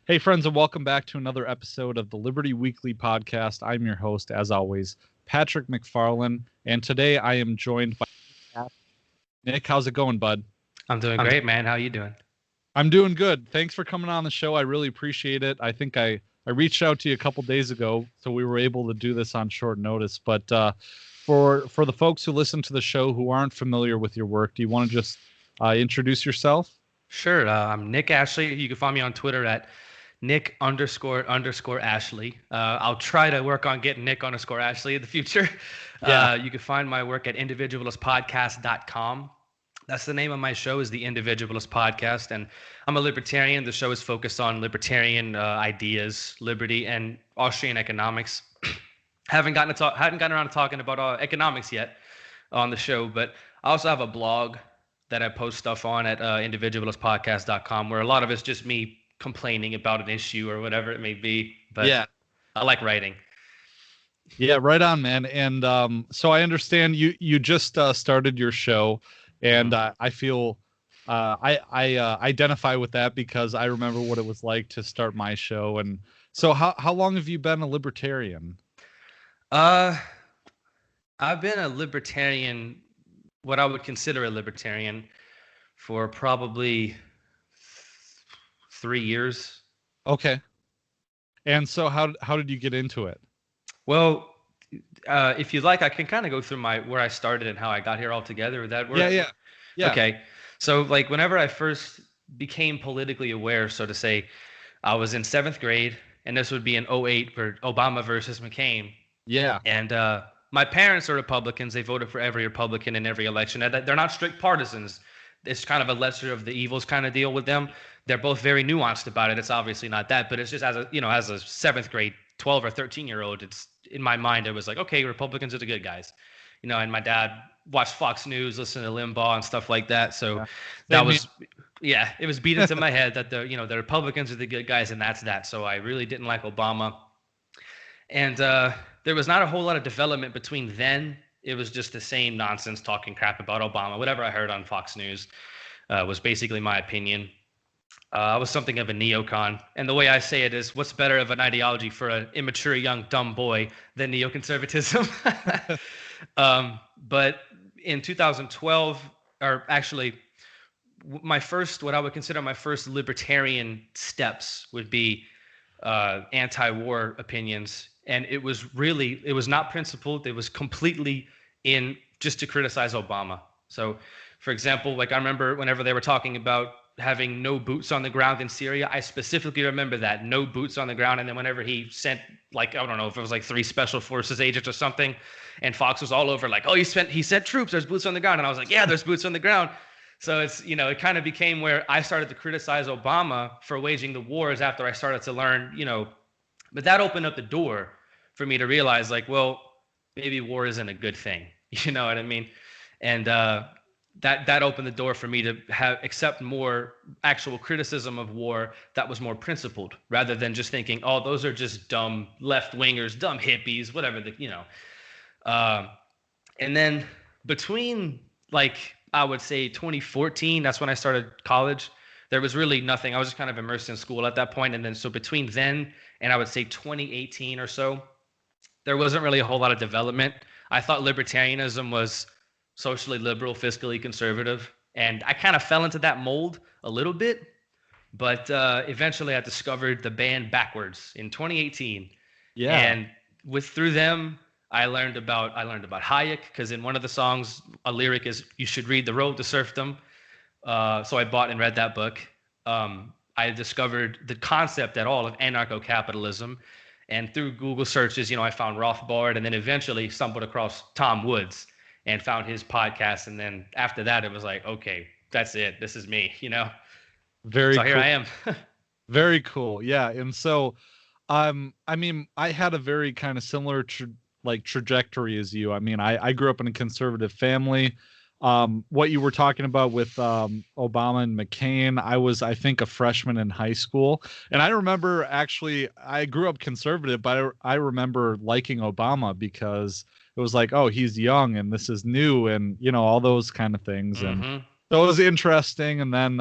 Hey, friends, and welcome back to another episode of the Liberty Weekly podcast. I'm your host, as always, Patrick McFarlane, and today I am joined by Nick. How's it going, bud? I'm doing great, man. How you doing? I'm doing good. Thanks for coming on the show. I really appreciate it. I think I reached out to you a couple days ago, so we were able to do this on short notice. But for the folks who listen to the show who aren't familiar with your work, do you want to just introduce yourself? Sure. I'm Nick Ashley. You can find me on Twitter at Nick__Ashley. I'll try to work on getting Nick_Ashley in the future. Yeah. You can find my work at individualistpodcast.com. That's the name of my show, is the Individualist Podcast, and I'm a libertarian. The show is focused on libertarian ideas, liberty, and Austrian economics. Hadn't gotten around to talking about economics yet on the show, but I also have a blog that I post stuff on at individualistpodcast.com, where a lot of it's just me complaining about an issue or whatever it may be. But yeah, I like writing. Yeah, right on, man. And so I understand you just started your show, and I feel I identify with that because I remember what it was like to start my show. And so how long have you been a libertarian? I've been a libertarian, what I would consider a libertarian, for probably 3 years. Okay. And so how did you get into it? Well, if you'd like, I can kind of go through where I started and how I got here altogether. Would that work? Yeah. Okay. So like whenever I first became politically aware, so to say, I was in 7th grade, and this would be in 2008 for Obama versus McCain. Yeah. And my parents are Republicans. They voted for every Republican in every election. And they're not strict partisans. It's kind of a lesser of the evils kind of deal with them. They're both very nuanced about it. It's obviously not that, but it's just as a 7th grade 12 or 13-year-old, it's in my mind, it was like, okay, Republicans are the good guys, and my dad watched Fox News, listened to Limbaugh and stuff like that. So it was beat into my head that the Republicans are the good guys, and that's that. So I really didn't like Obama. And there was not a whole lot of development between then. It was just the same nonsense talking crap about Obama. Whatever I heard on Fox News was basically my opinion. I was something of a neocon. And the way I say it is, what's better of an ideology for an immature, young, dumb boy than neoconservatism? But in 2012, or actually, what I would consider my first libertarian steps would be anti-war opinions. And it was not principled. It was completely in just to criticize Obama. So, for example, like I remember whenever they were talking about having no boots on the ground in Syria, I specifically remember that, no boots on the ground. And then whenever he sent, like, I don't know if it was like 3 special forces agents or something, and Fox was all over like, oh, he sent troops, there's boots on the ground. And I was like, yeah, there's boots on the ground. So it's, it kind of became where I started to criticize Obama for waging the wars after I started to learn, but that opened up the door for me to realize, like, well, maybe war isn't a good thing. You know what I mean? And that opened the door for me to accept more actual criticism of war that was more principled, rather than just thinking, oh, those are just dumb left-wingers, dumb hippies, whatever, and then between, like, I would say 2014, that's when I started college. There was really nothing. I was just kind of immersed in school at that point. And then so between then and I would say 2018 or so, there wasn't really a whole lot of development. I thought libertarianism was socially liberal, fiscally conservative, and I kind of fell into that mold a little bit. But eventually I discovered the band Backwards in 2018. Yeah. And through them, I learned about Hayek, because in one of the songs, a lyric is, "You should read The Road to Serfdom." So I bought and read that book. I discovered the concept at all of anarcho-capitalism. And through Google searches, I found Rothbard, and then eventually stumbled across Tom Woods and found his podcast. And then after that, it was like, okay, that's it. This is me, Very so cool. Here I am. Very cool. Yeah. And so, I mean, I had a very kind of similar trajectory as you. I mean, I grew up in a conservative family. What you were talking about with Obama and McCain, I was, I think, a freshman in high school. And I remember, actually, I grew up conservative, but I remember liking Obama because it was like, oh, he's young and this is new, and all those kind of things. Mm-hmm. And so it was interesting. And then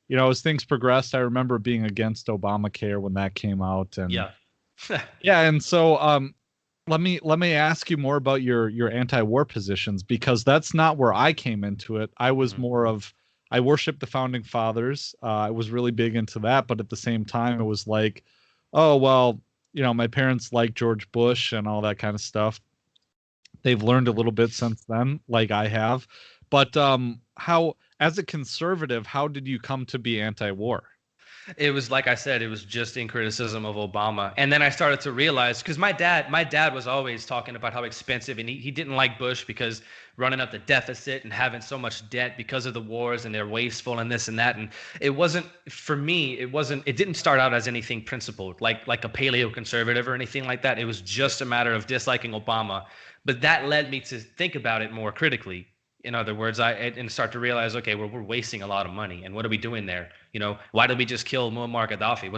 as things progressed, I remember being against Obamacare when that came out, and Yeah. yeah, and so let me ask you more about your anti-war positions, because that's not where I came into it. I was Mhm. more of I worshiped the founding fathers. I was really big into that, but at the same time, it was like, oh well, my parents like George Bush and all that kind of stuff. They've learned a little bit since then, like I have. But how, as a conservative, how did you come to be anti-war? It was like I said, it was just in criticism of Obama. And then I started to realize, because my dad was always talking about how expensive, and he didn't like Bush because running up the deficit and having so much debt because of the wars, and they're wasteful and this and that. And it wasn't, for me, it didn't start out as anything principled, like a paleo conservative or anything like that. It was just a matter of disliking Obama. But that led me to think about it more critically. In other words, and start to realize, okay, we're wasting a lot of money, and what are we doing there? Why did we just kill Muammar Gaddafi?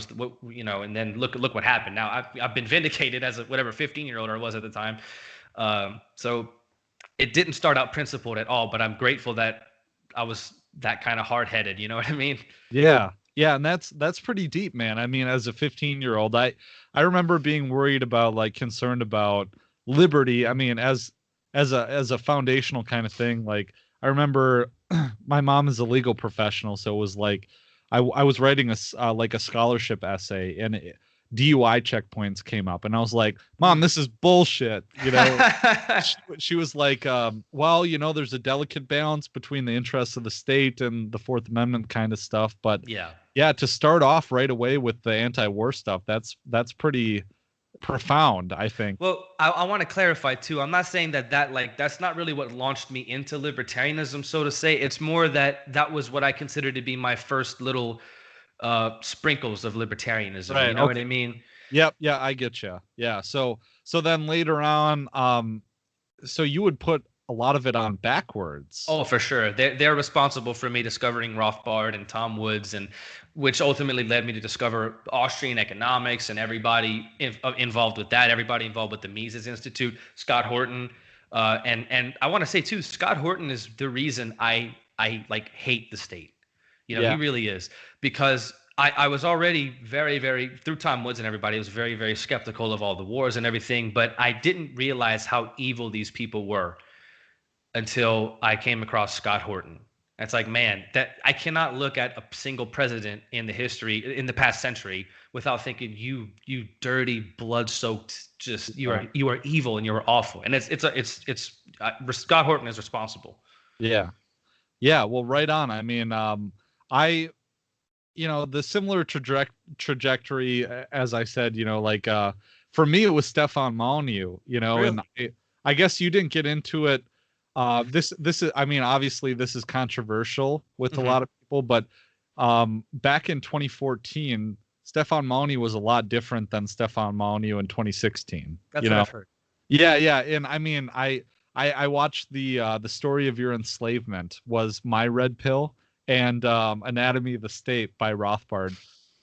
And then look what happened. Now I've been vindicated as a whatever 15-year-old I was at the time. So it didn't start out principled at all, but I'm grateful that I was that kind of hard-headed. You know what I mean? Yeah. Yeah, and that's pretty deep, man. I mean, as a 15-year-old, I remember being worried about, like, concerned about liberty. I mean, as a foundational kind of thing, like, I remember my mom is a legal professional, so it was like I was writing like a scholarship essay, and DUI checkpoints came up, and I was like, "Mom, this is bullshit," she was like, well, there's a delicate balance between the interests of the state and the Fourth Amendment kind of stuff. But Yeah. yeah, to start off right away with the anti-war stuff, that's pretty profound, I think. Well, I want to clarify too. I'm not saying that's not really what launched me into libertarianism, so to say. It's more that was what I consider to be my first little sprinkles of libertarianism. You Right. know what Okay. I mean? Yep. Yeah, I get you. Yeah. So then later on, so you would put a lot of it on backwards. Oh, for sure. They're responsible for me discovering Rothbard and Tom Woods, and which ultimately led me to discover Austrian economics and everybody involved with that. Everybody involved with the Mises Institute, Scott Horton, and I want to say too, Scott Horton is the reason I like hate the state. He Yeah. really is, because I was already very, very, through Tom Woods and everybody, I was very, very skeptical of all the wars and everything, but I didn't realize how evil these people were until I came across Scott Horton. It's like, man, that I cannot look at a single president in the past century without thinking, you dirty, blood-soaked, just you are evil and you're awful. And Scott Horton is responsible. Yeah. Yeah. Well, right on. I mean, I the similar trajectory, as I said, like, for me it was Stefan Molyneux, and Really? I guess you didn't get into it. This is, I mean, obviously this is controversial with a Hmm. lot of people, but back in 2014, Stefan Molyneux was a lot different than Stefan Molyneux in 2016. That's what I've heard. Yeah, yeah, and I mean, I watched the story of your enslavement was my red pill, and Anatomy of the State by Rothbard.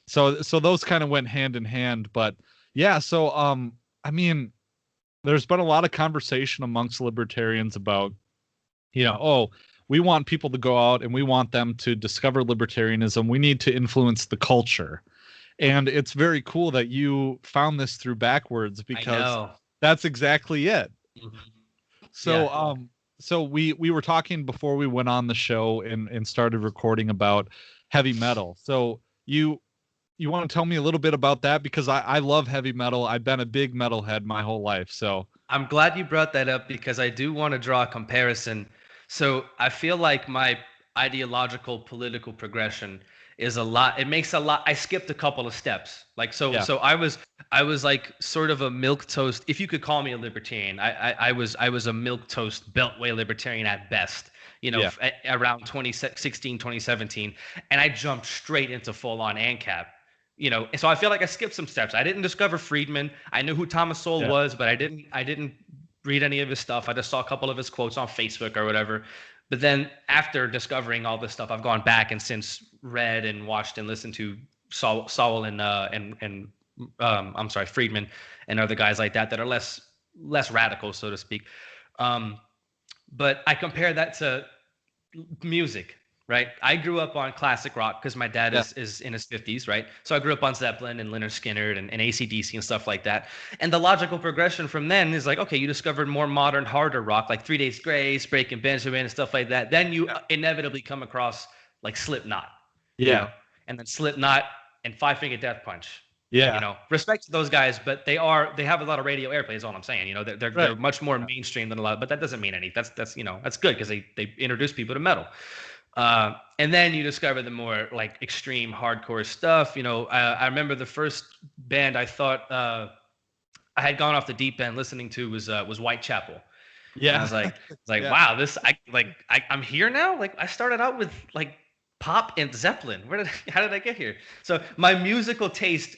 So those kind of went hand in hand, but yeah. So I mean, there's been a lot of conversation amongst libertarians about, oh, we want people to go out and we want them to discover libertarianism. We need to influence the culture. And it's very cool that you found this through backwards, I because know. that's exactly it. Mhm. So Yeah. so we were talking before we went on the show and started recording about heavy metal. So you want to tell me a little bit about that, because I love heavy metal. I've been a big metalhead my whole life. So I'm glad you brought that up because I do want to draw a comparison. So I feel like my ideological political progression is a lot. It makes a lot. I skipped a couple of steps. Like so, yeah, so I was like sort of a milk toast. If you could call me a libertarian, I was a milk toast beltway libertarian at best. yeah, Around 2016, 2017, and I jumped straight into full on ANCAP. And so I feel like I skipped some steps. I didn't discover Friedman. I knew who Thomas Sowell yeah, was, but I didn't read any of his stuff. I just saw a couple of his quotes on Facebook or whatever. But then after discovering all this stuff, I've gone back and since read and watched and listened to Sowell and I'm sorry, Friedman and other guys like that are less radical, so to speak. But I compare that to music. right? I grew up on classic rock because my dad Yeah. is in his 50s, right? So I grew up on Zeppelin and Lynyrd Skynyrd and AC/DC and stuff like that. And the logical progression from then is like, okay, you discovered more modern, harder rock, like Three Days Grace, Breaking Benjamin, and stuff like that. Then you inevitably come across like Slipknot, you Yeah. know, and then Slipknot and Five Finger Death Punch. You Yeah. know, respect to those guys, but they have a lot of radio airplay. Is all I'm saying. You know, they're Right. much more mainstream than a lot, but that doesn't mean anything. That's that's good because they introduce people to metal. And then you discover the more like extreme hardcore stuff. You know, I remember the first band I thought I had gone off the deep end listening to was Whitechapel. And I Yeah. was like, Yeah. wow, I'm here now. Like I started out with like pop and Zeppelin. How did I get here? So my musical taste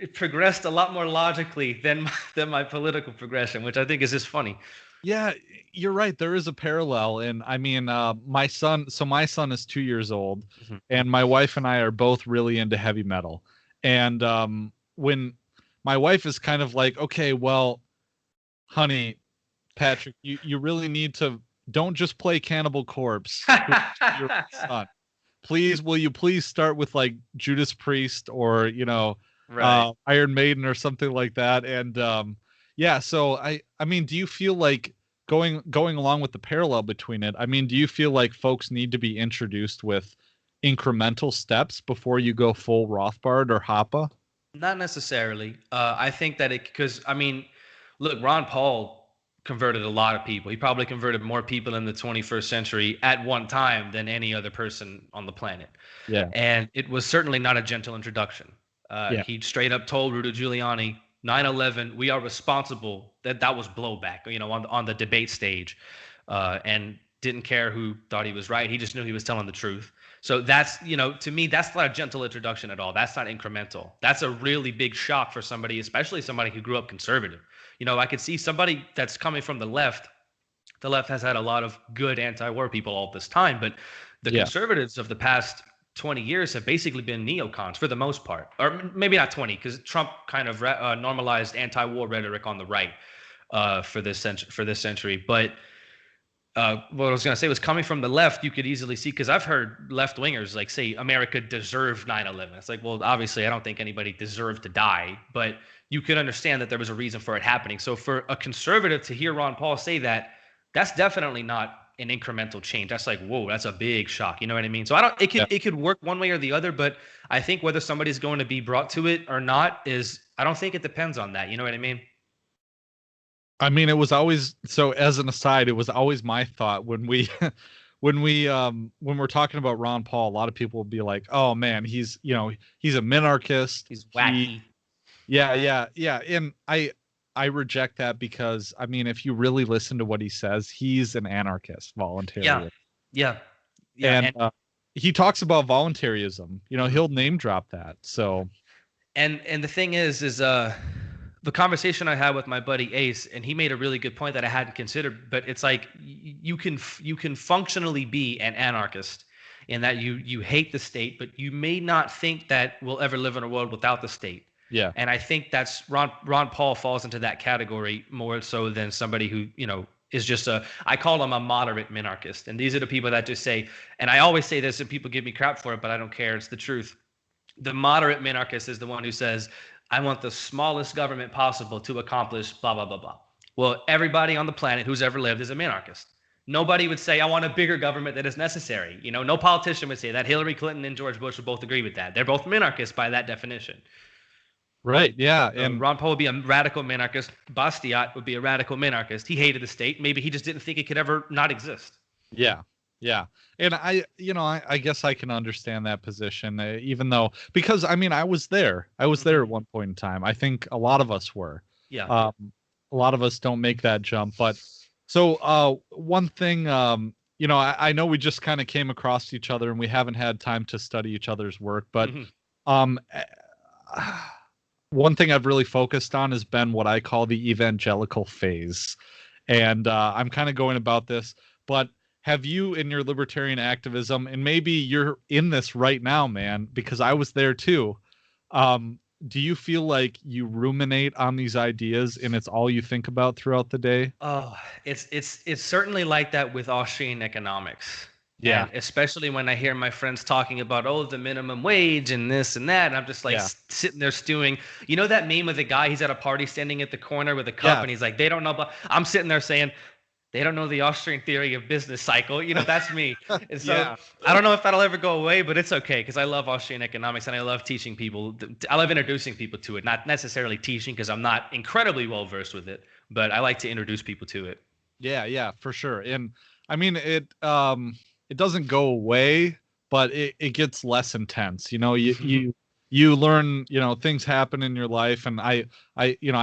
it progressed a lot more logically than my political progression, which I think is just funny. Yeah, you're right. There is a parallel. And I mean, my son is 2 years old, Mhm. and my wife and I are both really into heavy metal. And when my wife is kind of like, okay, well, honey, Patrick, you really need to don't just play Cannibal Corpse to your son. Please, will you please start with like Judas Priest or Right. Iron Maiden or something like that? And yeah, so I mean, do you feel like going along with the parallel between it? I mean, do you feel like folks need to be introduced with incremental steps before you go full Rothbard or Hoppe? Not necessarily. I think that because I mean, look, Ron Paul converted a lot of people. He probably converted more people in the 21st century at one time than any other person on the planet. Yeah, And it was certainly not a gentle introduction. yeah, He straight up told Rudy Giuliani, 9/11, we are responsible. That was blowback, on the debate stage, and didn't care who thought he was right. He just knew he was telling the truth. So that's, to me, that's not a gentle introduction at all. That's not incremental. That's a really big shock for somebody, especially somebody who grew up conservative. I could see somebody that's coming from the left. The left has had a lot of good anti-war people all this time, but the yeah, conservatives of the past 20 years have basically been neocons for the most part, or maybe not 20, because Trump kind of normalized anti-war rhetoric on the right for this century. But what I was going to say was coming from the left, you could easily see, because I've heard left wingers like say America deserved 9/11. It's like, well, obviously, I don't think anybody deserved to die, but you could understand that there was a reason for it happening. So for a conservative to hear Ron Paul say that, that's definitely not an incremental change. That's like, whoa, that's a big shock. You know what I mean? So I don't. yeah. It could work one way or the other, but I think whether somebody's going to be brought to it or not is, I don't think it depends on that. You know what I mean? I mean, it was always so. As an aside, it was always my thought when we, when we're talking about Ron Paul, a lot of people will be like, "Oh man, he's a minarchist. He's He, wacky. yeah, yeah, yeah." And I reject that because I mean, if you really listen to what he says, he's an anarchist Yeah, voluntarily, yeah, yeah. and he talks about voluntarism. He'll name drop that. So And the thing is the conversation I had with my buddy Ace, and he made a really good point that I hadn't considered. But it's like you can functionally be an anarchist in that you hate the state, but you may not think that we'll ever live in a world without the state. yeah, And I think that's Ron Paul falls into that category more so than somebody who is just I call him a moderate minarchist. And these are the people that just say, and I always say this, and people give me crap for it, but I don't care. It's the truth. The moderate minarchist is the one who says, I want the smallest government possible to accomplish blah, blah, blah, blah. Well, everybody on the planet who's ever lived is a minarchist. Nobody would say, I want a bigger government that is necessary. No politician would say that. Hillary Clinton and George Bush would both agree with that. They're both minarchists by that definition. right, yeah, So and Ron Paul would be a radical minarchist. Bastiat would be a radical minarchist. He hated the state. Maybe he just didn't think it could ever not exist. yeah, yeah. And I guess I can understand that position, even though, because I mean, I was there at one point in time. I think a lot of us were. Yeah. A lot of us don't make that jump. But so one thing, I know we just kind of came across each other and we haven't had time to study each other's work, but um, one thing I've really focused on has been what I call the evangelical phase. And I'm kind of going about this, but have you, in your libertarian activism, and maybe you're in this right now, man, because I was there too. Do you feel like you ruminate on these ideas and it's all you think about throughout the day? Oh, it's certainly like that with Austrian economics. Yeah. And especially when I hear my friends talking about, oh, the minimum wage and this and that, and I'm just like Yeah. sitting there stewing. You know that meme of the guy, he's at a party standing at the corner with a cup Yeah. and he's like, they don't know about, I'm sitting there saying, they don't know the Austrian theory of business cycle. That's me. And so Yeah. I don't know if that'll ever go away, but it's okay because I love Austrian economics and I love teaching people. I love introducing people to it, not necessarily teaching because I'm not incredibly well versed with it, but I like to introduce people to it. Yeah, yeah, for sure. And I mean it doesn't go away, but it gets less intense. You learn, things happen in your life, and I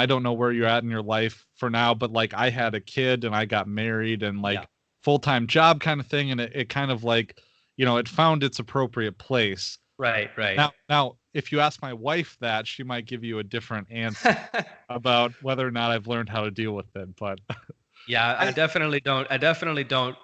don't know where you're at in your life for now, but like I had a kid and I got married and like Yeah. full-time job kind of thing, and it kind of like, it found its appropriate place. Right, right. Now if you ask my wife that, she might give you a different answer about whether or not I've learned how to deal with it, but Yeah, I I, definitely don't. I definitely don't.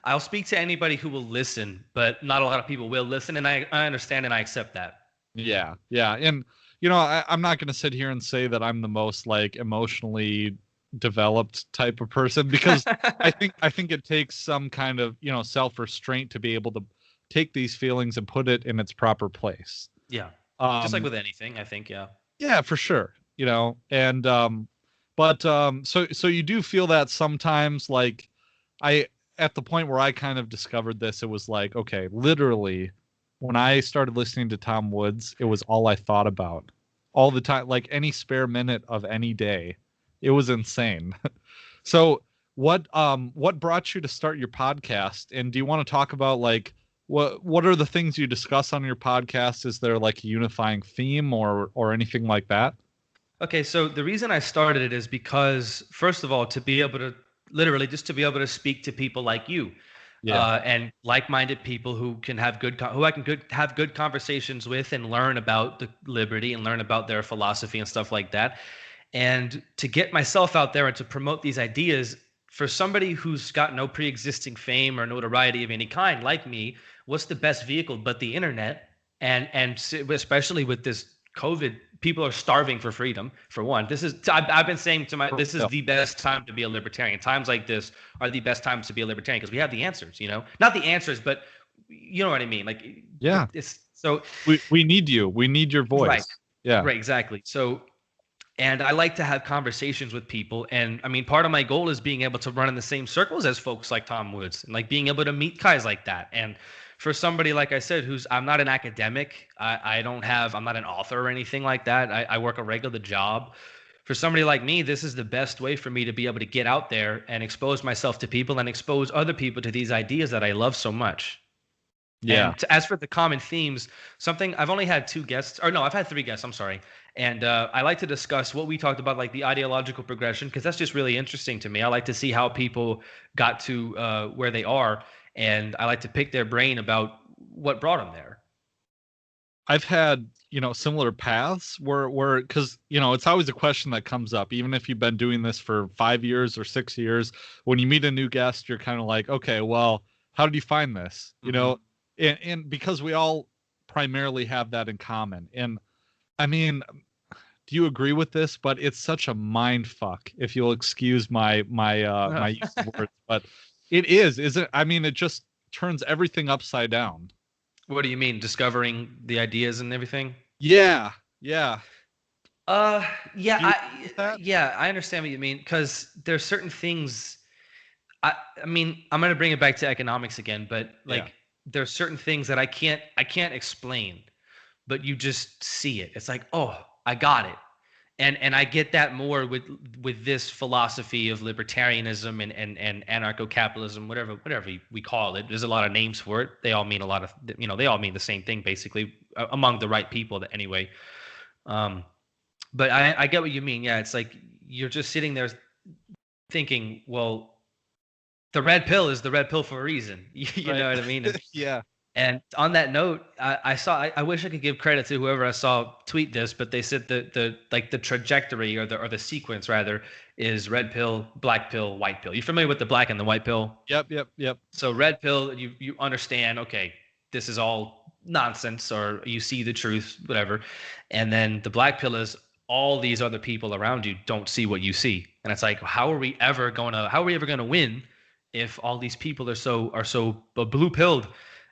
I'll speak to anybody who will listen, but not a lot of people will listen, and I understand and I accept that. yeah, yeah. And I'm not going to sit here and say that I'm the most like emotionally developed type of person, because I think it takes some kind of, self-restraint to be able to take these feelings and put it in its proper place. Yeah. Just like Um with anything, I think, yeah. yeah, for sure. And but so you do feel that sometimes, like, I at the point where I kind of discovered this, it was like, okay, literally when I started listening to Tom Woods, it was all I thought about all the time, like any spare minute of any day. It was insane. So what brought you to start your podcast? And do you want to talk about like what are the things you discuss on your podcast? Is there like a unifying theme or anything like that? Okay, so the reason I started it is because, first of all, to be able to literally just to be able to speak to people like you, Yeah. and like-minded people who can have who I can have good conversations with and learn about the liberty and learn about their philosophy and stuff like that, and to get myself out there and to promote these ideas for somebody who's got no pre-existing fame or notoriety of any kind like me. What's the best vehicle but the internet? Especially with this COVID, people are starving for freedom. For one, I've been saying to this is Yeah. the best time to be a libertarian. Times like this are the best times to be a libertarian because we have the answers. Not the answers, but you know what I mean. Like, Yeah. it's so We need you. We need your right, voice. Yeah. right, exactly. So, and I like to have conversations with people. And I mean, part of my goal is being able to run in the same circles as folks like Tom Woods and like being able to meet guys like that. And for somebody, like I said, I'm not an academic, I'm not an author or anything like that. I work a regular job. For somebody like me, this is the best way for me to be able to get out there and expose myself to people and expose other people to these ideas that I love so much. Yeah. And as for the common themes, I've only had two guests, or no, I've had three guests, I'm sorry. And I like to discuss what we talked about, like the ideological progression, because that's just really interesting to me. I like to see how people got to where they are, and I like to pick their brain about what brought them there. I've had, similar paths where, because, it's always a question that comes up, even if you've been doing this for 5 years or 6 years, when you meet a new guest, you're kind of like, okay, well, how did you find this? And because we all primarily have that in common. And I mean, do you agree with this? But it's such a mind fuck, if you'll excuse my use of words, but it isn't it? I mean, it just turns everything upside down. What do you mean, discovering the ideas and everything? Yeah, yeah. Yeah, Do you agree with that? yeah, I understand what you mean because there's certain things. I mean, I'm gonna bring it back to economics again, but Yeah. like, there's certain things that I can't explain, but you just see it. It's like, oh, I got it. And I get that more with this philosophy of libertarianism and anarcho-capitalism, whatever we call it. There's a lot of names for it. They all mean a lot of, they all mean the same thing basically, among the right people anyway. But I get what you mean. Yeah, it's like you're just sitting there thinking, well, the red pill is the red pill for a reason. You Right. know what I mean? Yeah. And on that note, I wish I could give credit to whoever I saw tweet this, but they said the trajectory or the sequence rather is red pill, black pill, white pill. You familiar with the black and the white pill? Yep. So red pill, you understand, okay, this is all nonsense, or you see the truth, whatever. And then the black pill is all these other people around you don't see what you see. And it's like, how are we ever gonna win if all these people are so blue pilled,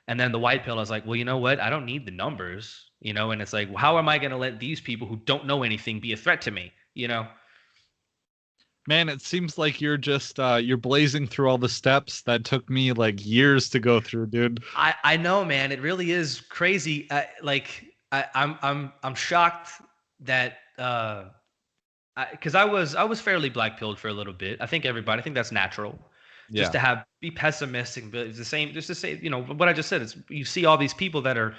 and then the white pill is like, well, you know what? I don't need the numbers, and it's like, well, how am I going to let these people who don't know anything be a threat to me? Man, it seems like you're just you're blazing through all the steps that took me like years to go through, dude. I know, man. It really is crazy. I'm shocked that because I was fairly black pilled for a little bit. I think that's natural. Just Yeah. to be pessimistic, but it's the same. Just to say, what I just said. It's you see all these people that are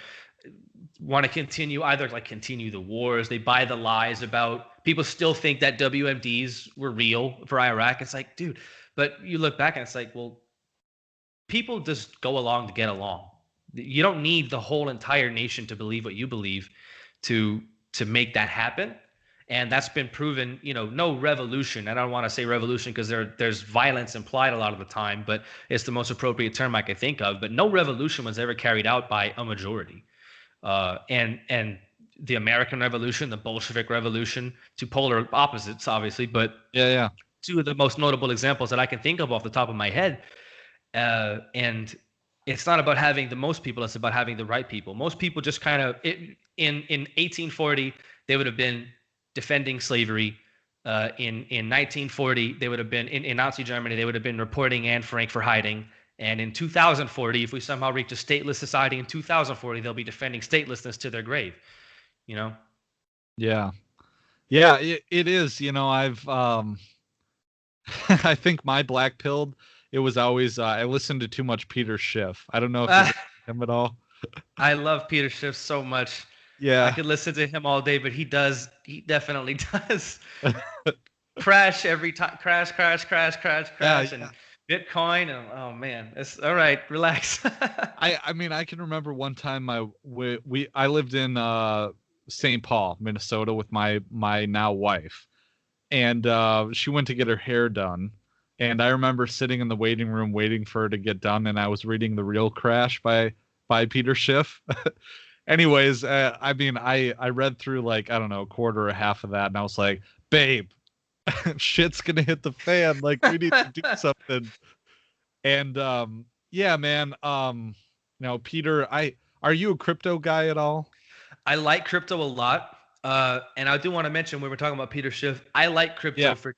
want to continue either like continue the wars. They buy the lies about people still think that WMDs were real for Iraq. It's like, dude, but you look back and it's like, well, people just go along to get along. You don't need the whole entire nation to believe what you believe to make that happen. And that's been proven, no revolution. I don't want to say revolution because there's violence implied a lot of the time, but it's the most appropriate term I can think of. But no revolution was ever carried out by a majority. And the American Revolution, the Bolshevik Revolution, two polar opposites, obviously, but Yeah. two of the most notable examples that I can think of off the top of my head. And it's not about having the most people; it's about having the right people. Most people just kind of in 1840 they would have been defending slavery. In 1940 they would have been in Nazi Germany. They would have been reporting Anne Frank for hiding. And in 2040, if we somehow reach a stateless society in 2040, they'll be defending statelessness to their grave. Yeah. Yeah, it is. I've I think my black pilled, it was always I listened to too much Peter Schiff. I don't know if you listen to him at all. I love Peter Schiff so much. Yeah. I could listen to him all day, but he definitely does crash every time. Crash. Yeah. And Bitcoin. And, oh man, it's all right. Relax. I mean, I can remember one time I lived in St. Paul, Minnesota with my now wife. And she went to get her hair done. And I remember sitting in the waiting room waiting for her to get done, and I was reading The Real Crash by Peter Schiff. Anyways, I mean, I read through like, I don't know, a quarter or half of that, and I was like, babe, shit's gonna hit the fan. Like, we need to do something. And yeah, man. Peter, are you a crypto guy at all? I like crypto a lot. And I do want to mention when we're talking about Peter Schiff, I like crypto for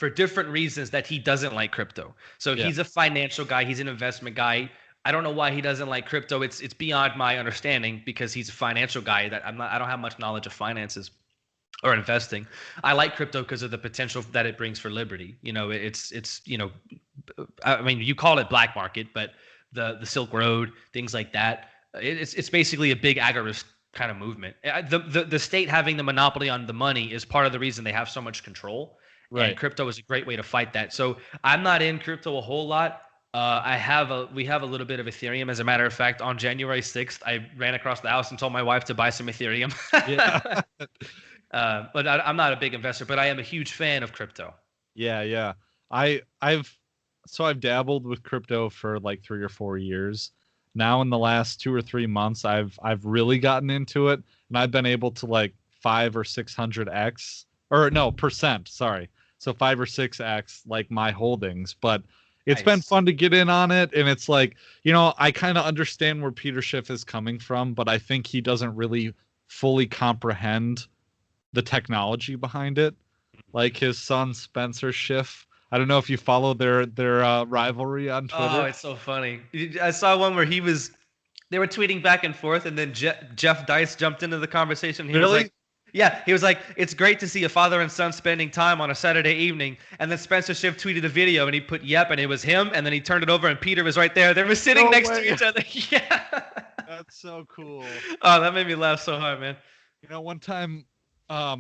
different reasons that he doesn't like crypto. So he's a financial guy, he's an investment guy. I don't know why he doesn't like crypto. It's beyond my understanding because he's a financial guy that I don't have much knowledge of finances or investing. I like crypto because of the potential that it brings for liberty. I mean, you call it black market, but the Silk Road, things like that. It's basically a big agorist kind of movement. The state having the monopoly on the money is part of the reason they have so much control. Right. And crypto is a great way to fight that. So I'm not in crypto a whole lot. We have a little bit of Ethereum. As a matter of fact, on January 6th, I ran across the house and told my wife to buy some Ethereum. Yeah. But I'm not a big investor, but I am a huge fan of crypto. Yeah. I've dabbled with crypto for like 3 or 4 years. Now in the last 2 or 3 months, I've really gotten into it, and I've been able to like 5 or 600x or no percent. Sorry, so 5 or 6x like my holdings, but. It's been fun to get in on it, and it's like, I kind of understand where Peter Schiff is coming from, but I think he doesn't really fully comprehend the technology behind it. Like his son Spencer Schiff. I don't know if you follow their rivalry on Twitter. Oh, it's so funny. I saw one where they were tweeting back and forth, and then Jeff Dice jumped into the conversation. He was like, yeah, he was like, it's great to see a father and son spending time on a Saturday evening. And then Spencer Schiff tweeted a video, and he put, yep, and it was him. And then he turned it over, and Peter was right there. They were sitting next to each other. Yeah. That's so cool. Oh, that made me laugh so hard, man. One time, I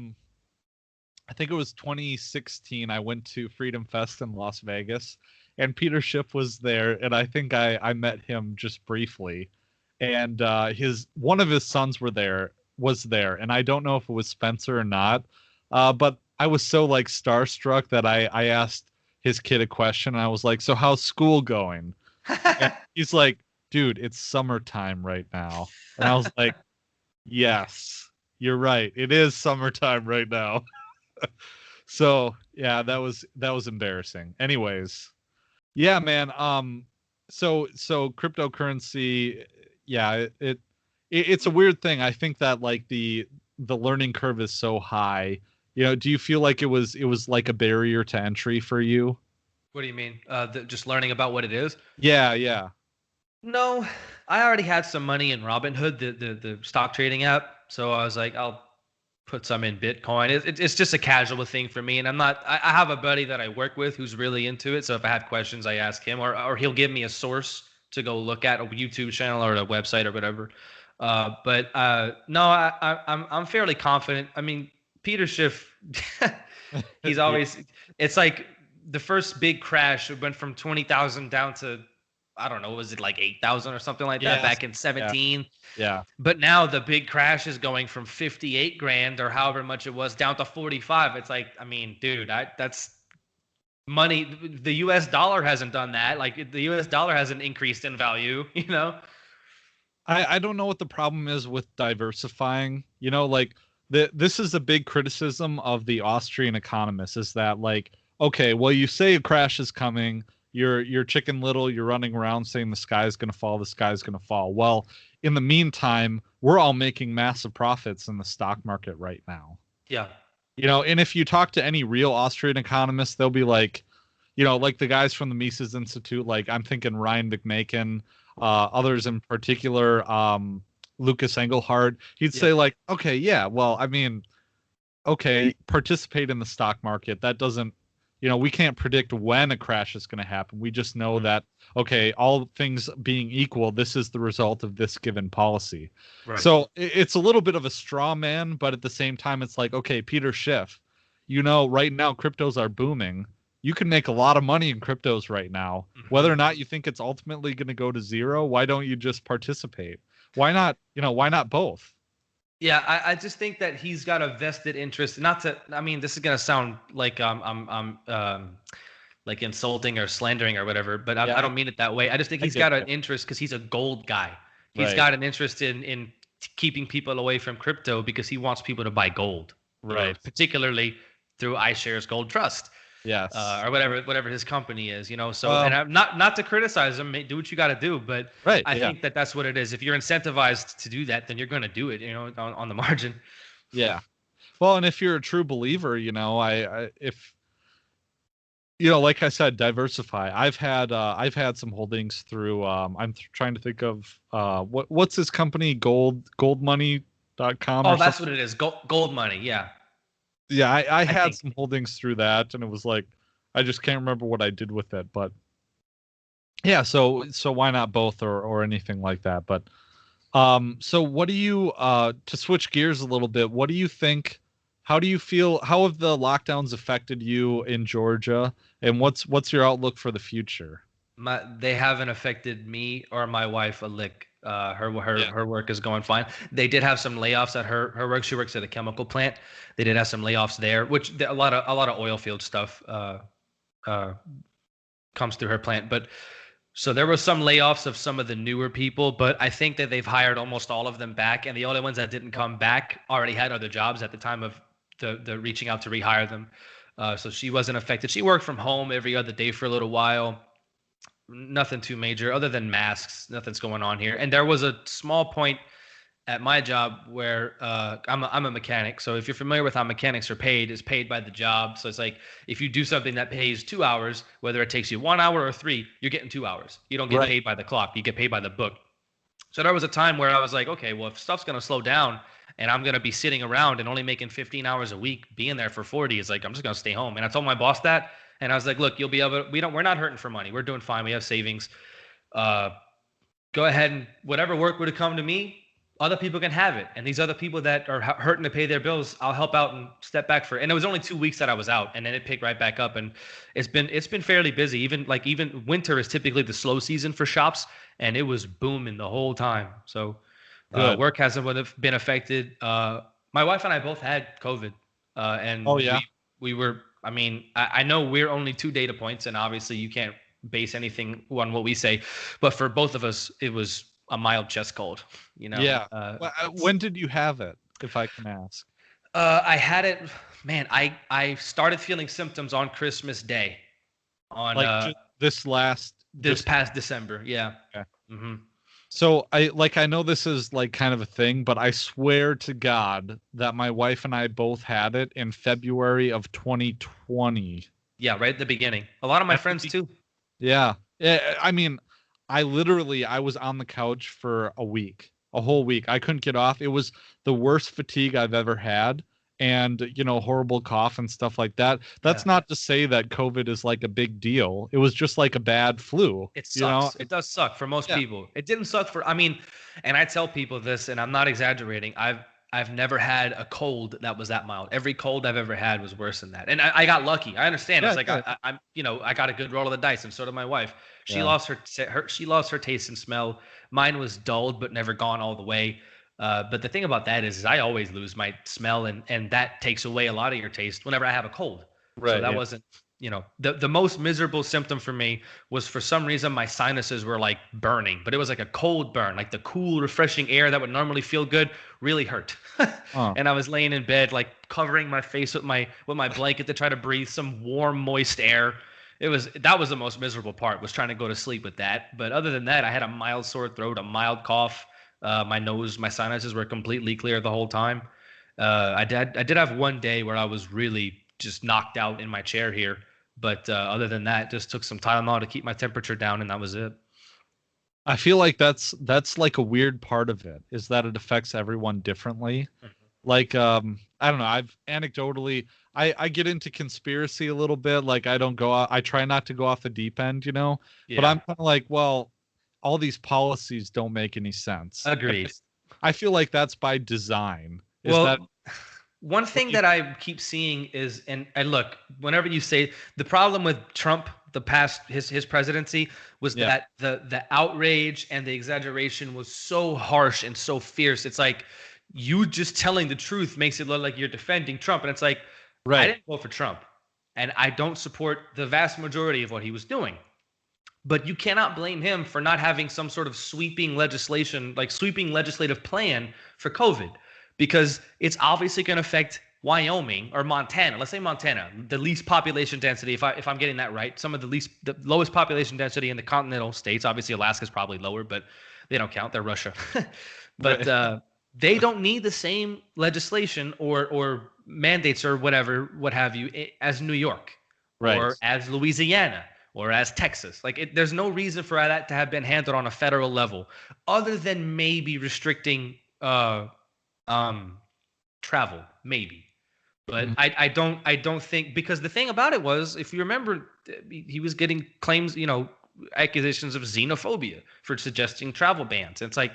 think it was 2016, I went to Freedom Fest in Las Vegas, and Peter Schiff was there, and I think I met him just briefly. And one of his sons was there, and I don't know if it was Spencer or not, but I was so like starstruck that I asked his kid a question, and I was like, so how's school going? And he's like, dude, it's summertime right now. And I was like, yes, you're right, it is summertime right now. So yeah, that was embarrassing. Anyways, Yeah, man. So cryptocurrency, yeah, it's a weird thing. I think that like the learning curve is so high. Do you feel like it was like a barrier to entry for you? What do you mean? Just learning about what it is? Yeah, yeah. No, I already had some money in Robinhood, the stock trading app. So I was like, I'll put some in Bitcoin. It's just a casual thing for me, and I'm not. I have a buddy that I work with who's really into it. So if I have questions, I ask him, or he'll give me a source to go look at, a YouTube channel or a website or whatever. But no, I'm fairly confident. I mean, Peter Schiff, he's Yeah, always. It's like the first big crash went from 20,000 down to, I don't know, was it like 8,000 or something like that yes, back in yeah, 17? yeah. But now the big crash is going from 58 grand or however much it was down to 45. It's like, I mean, dude, that's money. The US dollar hasn't done that. Like the US dollar hasn't increased in value, you know? I don't know what the problem is with diversifying. Like this is a big criticism of the Austrian economists is that like, okay, well you say a crash is coming, you're Chicken Little, you're running around saying the sky's gonna fall, the sky's gonna fall. Well, in the meantime, we're all making massive profits in the stock market right now. Yeah. And if you talk to any real Austrian economists, they'll be like, like the guys from the Mises Institute, like I'm thinking Ryan McMaken, others in particular, Lucas Engelhardt, he'd Yeah. say like, okay, yeah, well, I mean, okay, participate in the stock market. That doesn't, we can't predict when a crash is going to happen. We just know Mhm. that, okay, all things being equal, this is the result of this given policy. Right. So it's a little bit of a straw man, but at the same time, it's like, okay, Peter Schiff, right now cryptos are booming. You can make a lot of money in cryptos right now. Whether Hmm. or not you think it's ultimately going to go to zero, why don't you just participate? Why not both? Yeah, I just think that he's got a vested interest. Not to, I mean, this is gonna sound like like insulting or slandering or whatever, but I Yeah, don't mean it that way. I just think I he's get got an you. interest because he's a gold guy. He's Right. got an interest in keeping people away from crypto because he wants people to buy gold, Right. particularly through iShares Gold Trust, Yes. or whatever his company is, So, and Well, I'm not to criticize him, do what you got to do, but right. I Yeah. think that that's what it is. If you're incentivized to do that, then you're going to do it, on the margin. Yeah. Well, and if you're a true believer, I if like I said, diversify. I've had some holdings through I'm trying to think of what's his company, goldmoney.com Oh, or that's what something. it is. Gold money. Yeah, Yeah, I I had think. some holdings through that and it was like I just can't remember what I did with it, but yeah, so why not both or anything like that, but so what do you to switch gears a little bit, what do you think, how do you feel, how have the lockdowns affected you in Georgia, and what's your outlook for the future? They haven't affected me or my wife a lick. Yeah. Her work is going fine. They did have some layoffs at her work. She works at a chemical plant. They did have some layoffs there, which a lot of oil field stuff uh, comes through her plant. But so there was some layoffs of some of the newer people, but I think that they've hired almost all of them back, and the only ones that didn't come back already had other jobs at the time of the reaching out to rehire them. So she wasn't affected. She worked from home every other day for a little while. Nothing too major other than masks. Nothing's going on here. And there was a small point at my job where I'm a mechanic. So if you're familiar with how mechanics are paid, is paid by the job. So it's like if you do something that pays 2 hours, whether it takes you 1 hour or three, you're getting 2 hours. You don't get Right. paid by the clock. You get paid by the book. So there was a time where I was like, okay, well, if stuff's gonna slow down and I'm gonna be sitting around and only making 15 hours a week, being there for 40, it's like I'm just gonna stay home. And I told my boss that, and I was like, look, you'll be able. We're not hurting for money. We're doing fine. We have savings. Uh, Go ahead and whatever work would have come to me, other people can have it. And these other people that are hurting to pay their bills, I'll help out and step back for. And it was only 2 weeks that I was out, and then it picked right back up. And it's been fairly busy. Even winter is typically the slow season for shops, and it was booming the whole time. So Good. work hasn't been affected. My wife and I both had COVID, and Oh yeah. we were. I mean, I know we're only two data points, and obviously you can't base anything on what we say, but for both of us, it was a mild chest cold. You know, Yeah. When did you have it, if I can ask? I had it. Man, I started feeling symptoms on Christmas Day. On Like just this past December. Yeah. Okay. Mm-hmm. So I know this is like kind of a thing, but I swear to God that my wife and I both had it in February of 2020. Yeah, right at the beginning. A lot of my friends too. Yeah. Yeah. I mean, I was on the couch for a whole week. I couldn't get off. It was the worst fatigue I've ever had. And, horrible cough and stuff like that. That's not to say that COVID is like a big deal. It was just like a bad flu. It sucks. It does suck for most people. It didn't suck and I tell people this, and I'm not exaggerating. I've never had a cold that was that mild. Every cold I've ever had was worse than that. And I got lucky. I understand. It's like I'm I got a good roll of the dice, and so did my wife. She lost her taste and smell. Mine was dulled but never gone all the way. But the thing about that is I always lose my smell, and that takes away a lot of your taste whenever I have a cold. Right. So that wasn't, the most miserable symptom for me was, for some reason, my sinuses were like burning, but it was like a cold burn, like the cool, refreshing air that would normally feel good really hurt. And I was laying in bed, like covering my face with my blanket to try to breathe some warm, moist air. That was the most miserable part, was trying to go to sleep with that. But other than that, I had a mild sore throat, a mild cough. My sinuses were completely clear the whole time. I did have one day where I was really just knocked out in my chair here. But other than that, just took some Tylenol to keep my temperature down, and that was it. I feel like that's like a weird part of it, is that it affects everyone differently. Mm-hmm. Like, I don't know. I've anecdotally, I get into conspiracy a little bit. Like, I try not to go off the deep end, but I'm kind of like, well, all these policies don't make any sense. Agreed. I feel like that's by design. One thing that I keep seeing is, and look, whenever you say the problem with Trump, his presidency, was that the outrage and the exaggeration was so harsh and so fierce. It's like, you just telling the truth makes it look like you're defending Trump. And it's like, I didn't vote for Trump, and I don't support the vast majority of what he was doing. But you cannot blame him for not having some sort of sweeping legislative plan for COVID, because it's obviously going to affect Wyoming or Montana. Let's say Montana, the least population density, if I'm getting that right, the lowest population density in the continental states. Obviously, Alaska's probably lower, but they don't count. They're Russia. But they don't need the same legislation or mandates or what have you as New York, or as Louisiana, or as Texas. Like, there's no reason for that to have been handled on a federal level, other than maybe restricting travel, maybe. But I don't think, because the thing about it was, if you remember, he was getting claims, accusations of xenophobia for suggesting travel bans. And it's like,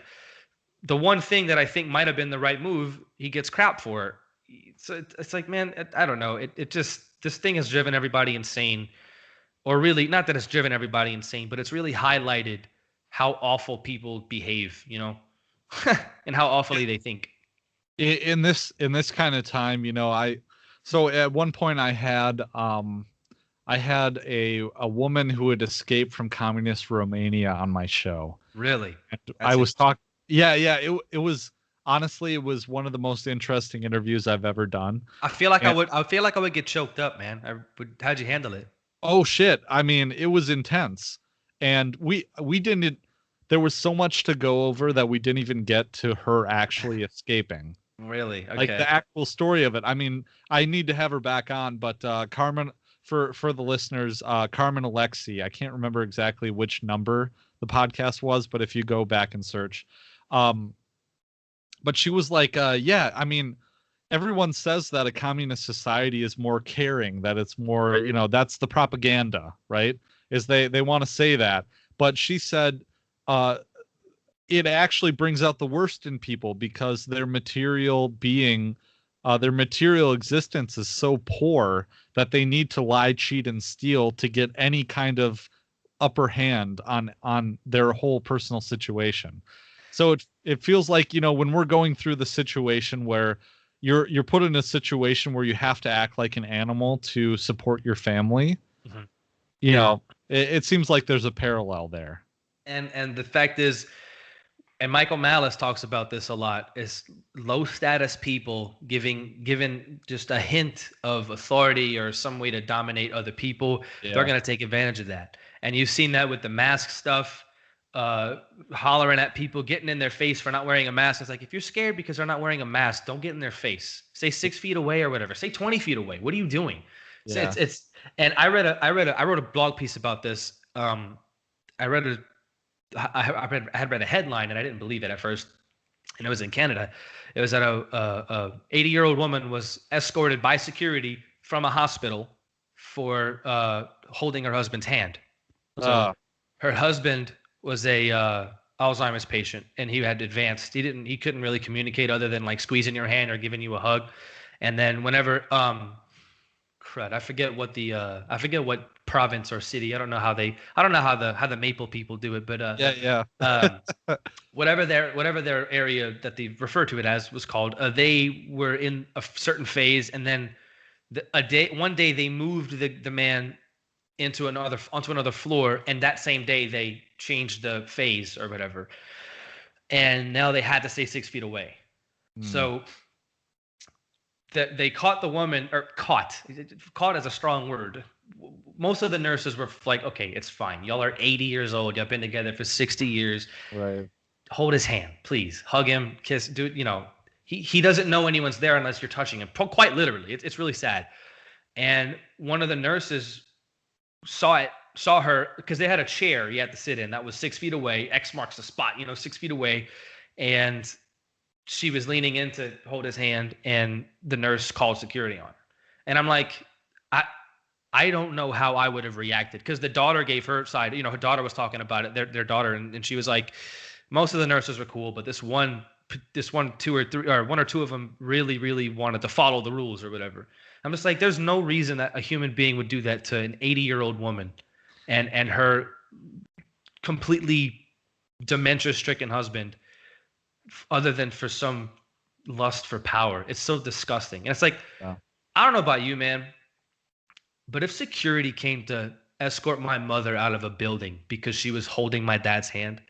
the one thing that I think might have been the right move, he gets crap for. So it's like, man, I don't know. This thing has driven everybody insane. Or really, not that it's driven everybody insane, but it's really highlighted how awful people behave, and how awfully they think. In this kind of time, so at one point I had a woman who had escaped from communist Romania on my show. Really? I was talking. Yeah. It was, honestly, it was one of the most interesting interviews I've ever done. I feel like I would get choked up, man. How'd you handle it? Oh shit. I mean, it was intense. And we didn't, there was so much to go over that we didn't even get to her actually escaping. Really? Okay. Like the actual story of it. I mean, I need to have her back on, but Carmen, for the listeners, Carmen Alexi, I can't remember exactly which number the podcast was, but if you go back and search, but she was like, I mean, everyone says that a communist society is more caring, that it's more, that's the propaganda, right? Is they want to say that. But she said, it actually brings out the worst in people, because their material existence is so poor that they need to lie, cheat, and steal to get any kind of upper hand on their whole personal situation. So it feels like, when we're going through the situation where you're put in a situation where you have to act like an animal to support your family, it seems like there's a parallel there. And the fact is, And Michael Malice talks about this a lot, is low status people given just a hint of authority or some way to dominate other people, they're Yeah. going to take advantage of that. And you've seen that with the mask stuff, hollering at people, getting in their face for not wearing a mask. It's like, if you're scared because they're not wearing a mask, don't get in their face. Stay 6 feet away or whatever. Stay 20 feet away. What are you doing? So Yeah. and I wrote a blog piece about this. I read a I had read a headline and I didn't believe it at first, and it was in Canada. It was that a 80-year-old woman was escorted by security from a hospital for holding her husband's hand. So her husband was a Alzheimer's patient, and he had advanced. He couldn't really communicate other than like squeezing your hand or giving you a hug. And then whenever crud, I forget what province or city. I don't know how the Maple people do it, but whatever their area that they refer to it as was called, they were in a certain phase, and then one day they moved the man onto another floor, and that same day they changed the phase or whatever, and now they had to stay 6 feet away. So they caught the woman, or caught is a strong word. Most of the nurses were like, okay, it's fine. Y'all are 80 years old. Y'all been together for 60 years. Right. Hold his hand, please. Hug him, kiss, dude. He doesn't know anyone's there unless you're touching him. Quite literally. It's really sad. And one of the nurses saw her, because they had a chair you had to sit in that was 6 feet away. X marks the spot, 6 feet away. And she was leaning in to hold his hand, and the nurse called security on her. And I'm like, I don't know how I would have reacted, because the daughter gave her side. Her daughter was talking about it, their daughter, and she was like, most of the nurses were cool, but this one, two or three, or one or two of them really, really wanted to follow the rules or whatever. I'm just like, there's no reason that a human being would do that to an 80-year-old woman and her completely dementia-stricken husband, other than for some lust for power. It's so disgusting. And it's like, I don't know about you, man, but if security came to escort my mother out of a building because she was holding my dad's hand,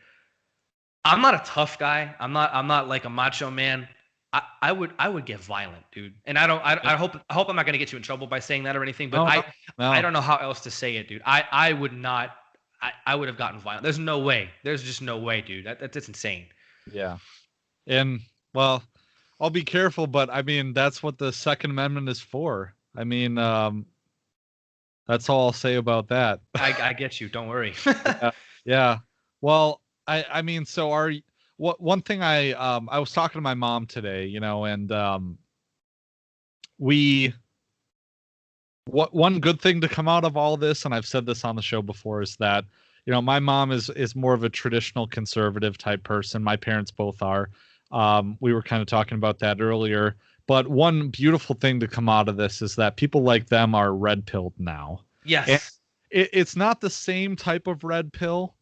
I'm not a tough guy. I'm not like a macho man. I would get violent, dude. And I hope I'm not gonna get you in trouble by saying that or anything, but I don't know how else to say it, dude. I would not. I would have gotten violent. There's no way. There's just no way, dude. That's insane. Yeah. And well, I'll be careful, but I mean, that's what the Second Amendment is for. I mean, that's all I'll say about that. I get you. Don't worry. Yeah. Well, I mean, so one thing I was talking to my mom today, and one good thing to come out of all this, and I've said this on the show before, is that, my mom is more of a traditional conservative type person. My parents both are. We were kind of talking about that earlier. But one beautiful thing to come out of this is that people like them are red pilled now. Yes. And it's not the same type of red pill.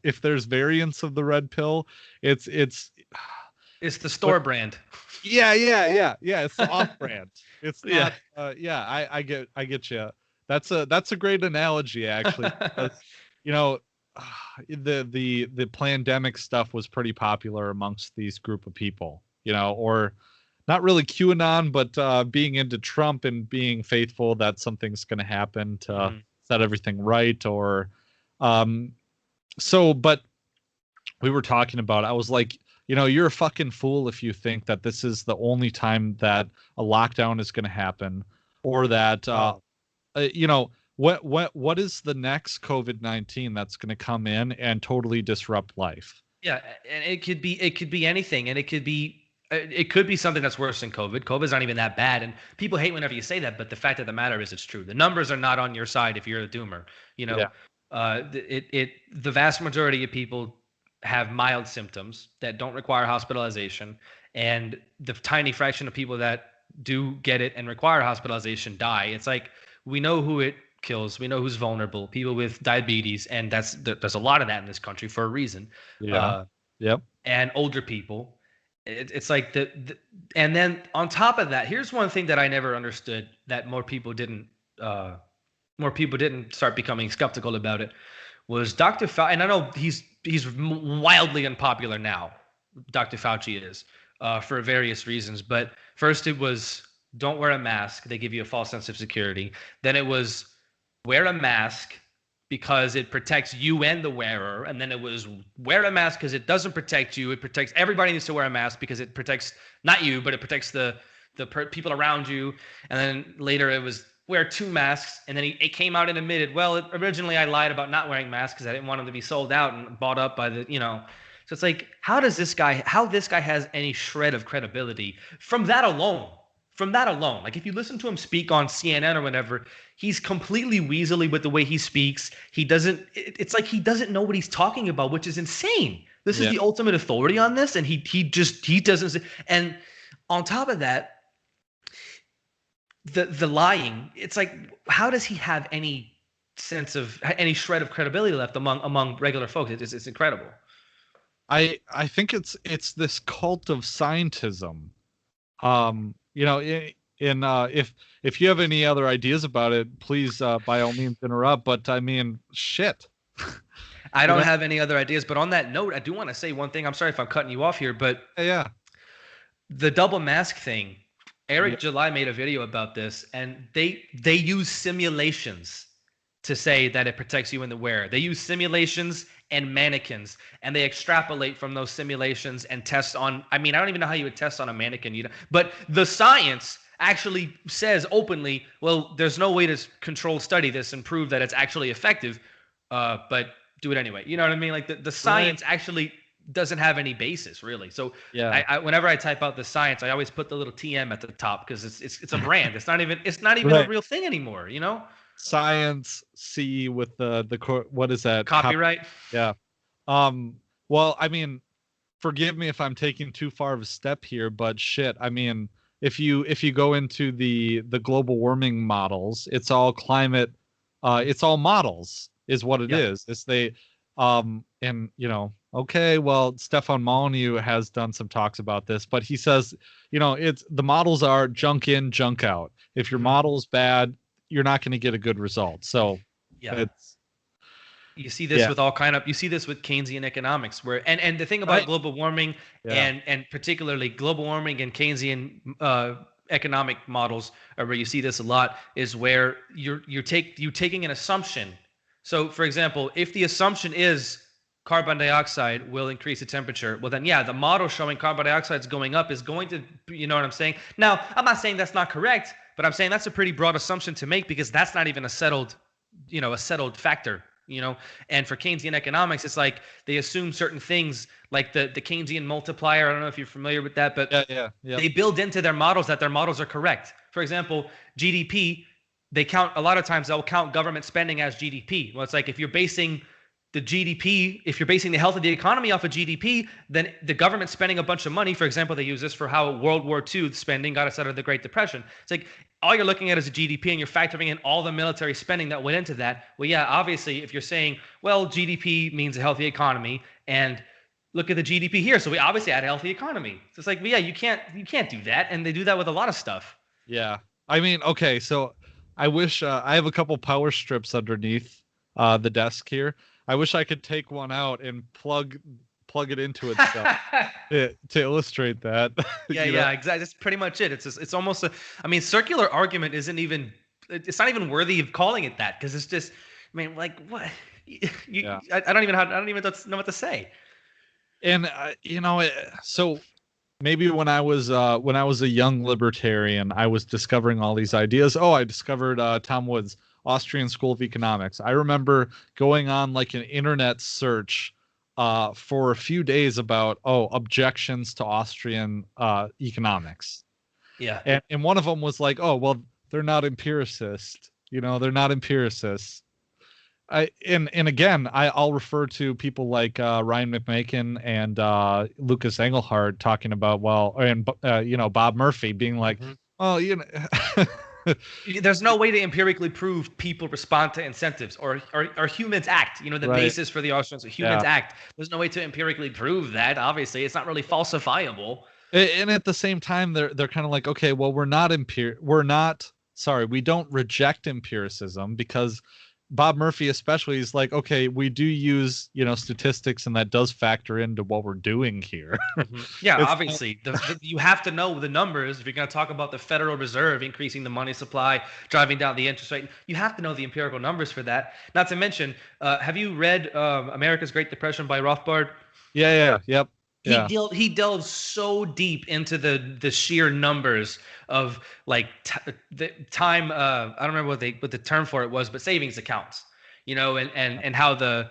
If there's variants of the red pill, it's the store brand. Yeah. It's the off brand. It's not. I get you. That's a great analogy, actually. Because, the pandemic stuff was pretty popular amongst these group of people. Or not really QAnon, but being into Trump and being faithful that something's going to happen to set everything right. Or but we were talking about, I was like, you're a fucking fool if you think that this is the only time that a lockdown is going to happen, or that, what is the next COVID-19 that's going to come in and totally disrupt life? Yeah. And it could be anything. And it could be something that's worse than COVID. COVID's not even that bad. And people hate whenever you say that, but the fact of the matter is it's true. The numbers are not on your side if you're a doomer, the vast majority of people have mild symptoms that don't require hospitalization, and the tiny fraction of people that do get it and require hospitalization die. It's like, we know who it kills, we know who's vulnerable, people with diabetes, and there's a lot of that in this country for a reason. Yep. And older people. It's like and then on top of that, here's one thing that I never understood, that more people didn't start becoming skeptical about it. was Dr. Fauci, and I know he's wildly unpopular now. Dr. Fauci is for various reasons, but first it was don't wear a mask. They give you a false sense of security. Then it was wear a mask because it protects you and the wearer. And then it was wear a mask because it doesn't protect you. It protects everybody needs to wear a mask because it protects not you, but it protects the people around you. And then later it was wear 2 masks. And then it came out and admitted, well, originally I lied about not wearing masks because I didn't want them to be sold out and bought up by the, So it's like, how this guy has any shred of credibility from that alone? From that alone, like if you listen to him speak on CNN or whatever, he's completely weaselly with the way he speaks. It's like he doesn't know what he's talking about, which is insane. This is the ultimate authority on this, and he doesn't. And on top of that, the lying. It's like, how does he have any sense of any shred of credibility left among regular folks? It's incredible. I think it's this cult of scientism. If you have any other ideas about it, please by all means interrupt. But I mean, shit. I don't have any other ideas. But on that note, I do want to say one thing. I'm sorry if I'm cutting you off here, but yeah, the double mask thing. Eric July made a video about this, and they use simulations to say that it protects you in the wearer. They use simulations and mannequins, and they extrapolate from those simulations and test on. I mean, I don't even know how you would test on a mannequin, but the science actually says openly, well, there's no way to study this and prove that it's actually effective, but do it anyway. You know what I mean? Like the science actually doesn't have any basis, really. So I whenever I type out the science, I always put the little TM at the top because it's a brand. It's not even a real thing anymore. Science C with the what is that? Copyright. Yeah. Well, I mean, forgive me if I'm taking too far of a step here, but shit, I mean, if you go into the global warming models, it's all climate, it's all models is what it is. It's okay, well, Stefan Molyneux has done some talks about this, but he says, it's the models are junk in, junk out. If your model's bad, you're not going to get a good result. So you see this with you see this with Keynesian economics where, and the thing about global warming and particularly global warming and Keynesian economic models where you see this a lot is where you're taking an assumption. So for example, if the assumption is carbon dioxide will increase the temperature, well then the model showing carbon dioxide is going up is going to, you know what I'm saying? Now, I'm not saying that's not correct, but I'm saying that's a pretty broad assumption to make because that's not even a settled factor, And for Keynesian economics, it's like they assume certain things like the Keynesian multiplier. I don't know if you're familiar with that, but they build into their models that their models are correct. For example, GDP, they count a lot of times they'll count government spending as GDP. Well, it's like if you're basing the health of the economy off of GDP, then the government spending a bunch of money. For example, they use this for how World War II spending got us out of the Great Depression. It's like all you're looking at is a GDP and you're factoring in all the military spending that went into that. Well, obviously, if you're saying, well, GDP means a healthy economy and look at the GDP here. So we obviously had a healthy economy. So it's like, you can't do that. And they do that with a lot of stuff. Yeah. I mean, okay. So I wish I have a couple power strips underneath the desk here. I wish I could take one out and plug it into itself to illustrate that. Yeah, exactly. That's pretty much it. It's almost circular argument isn't even. It's not even worthy of calling it that because it's just. I mean, like what? I don't even know what to say. And so maybe when I was a young libertarian, I was discovering all these ideas. Oh, I discovered Tom Wood's Austrian School of Economics. I remember going on like an internet search for a few days about objections to Austrian economics. Yeah. And one of them was like, oh, well, they're not empiricists. They're not empiricists. I'll refer to people like Ryan McMakin and Lucas Engelhardt talking about Bob Murphy being like, there's no way to empirically prove people respond to incentives or humans act. The basis for the Austrians, humans act. There's no way to empirically prove that. Obviously, it's not really falsifiable. And at the same time, they're kind of like, okay, well, we don't reject empiricism because Bob Murphy especially is like, okay, we do use, statistics, and that does factor into what we're doing here. Yeah, It's obviously, you have to know the numbers if you're going to talk about the Federal Reserve increasing the money supply, driving down the interest rate. You have to know the empirical numbers for that. Not to mention, have you read America's Great Depression by Rothbard? yeah, yep, He yeah. delved so deep into the sheer numbers of like the time. I don't remember what the term for it was, but savings accounts. And how the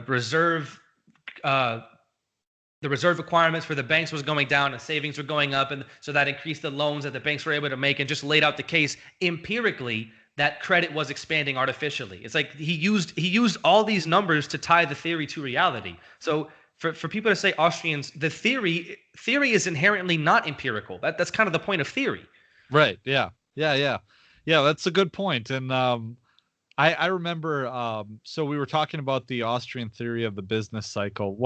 reserve uh, the reserve requirements for the banks was going down and savings were going up, and so that increased the loans that the banks were able to make, and just laid out the case empirically that credit was expanding artificially. It's like he used all these numbers to tie the theory to reality. So for people to say Austrians, the theory is inherently not empirical. That's kind of the point of theory. Right. Yeah. Yeah. That's a good point. And I remember, so we were talking about the Austrian theory of the business cycle.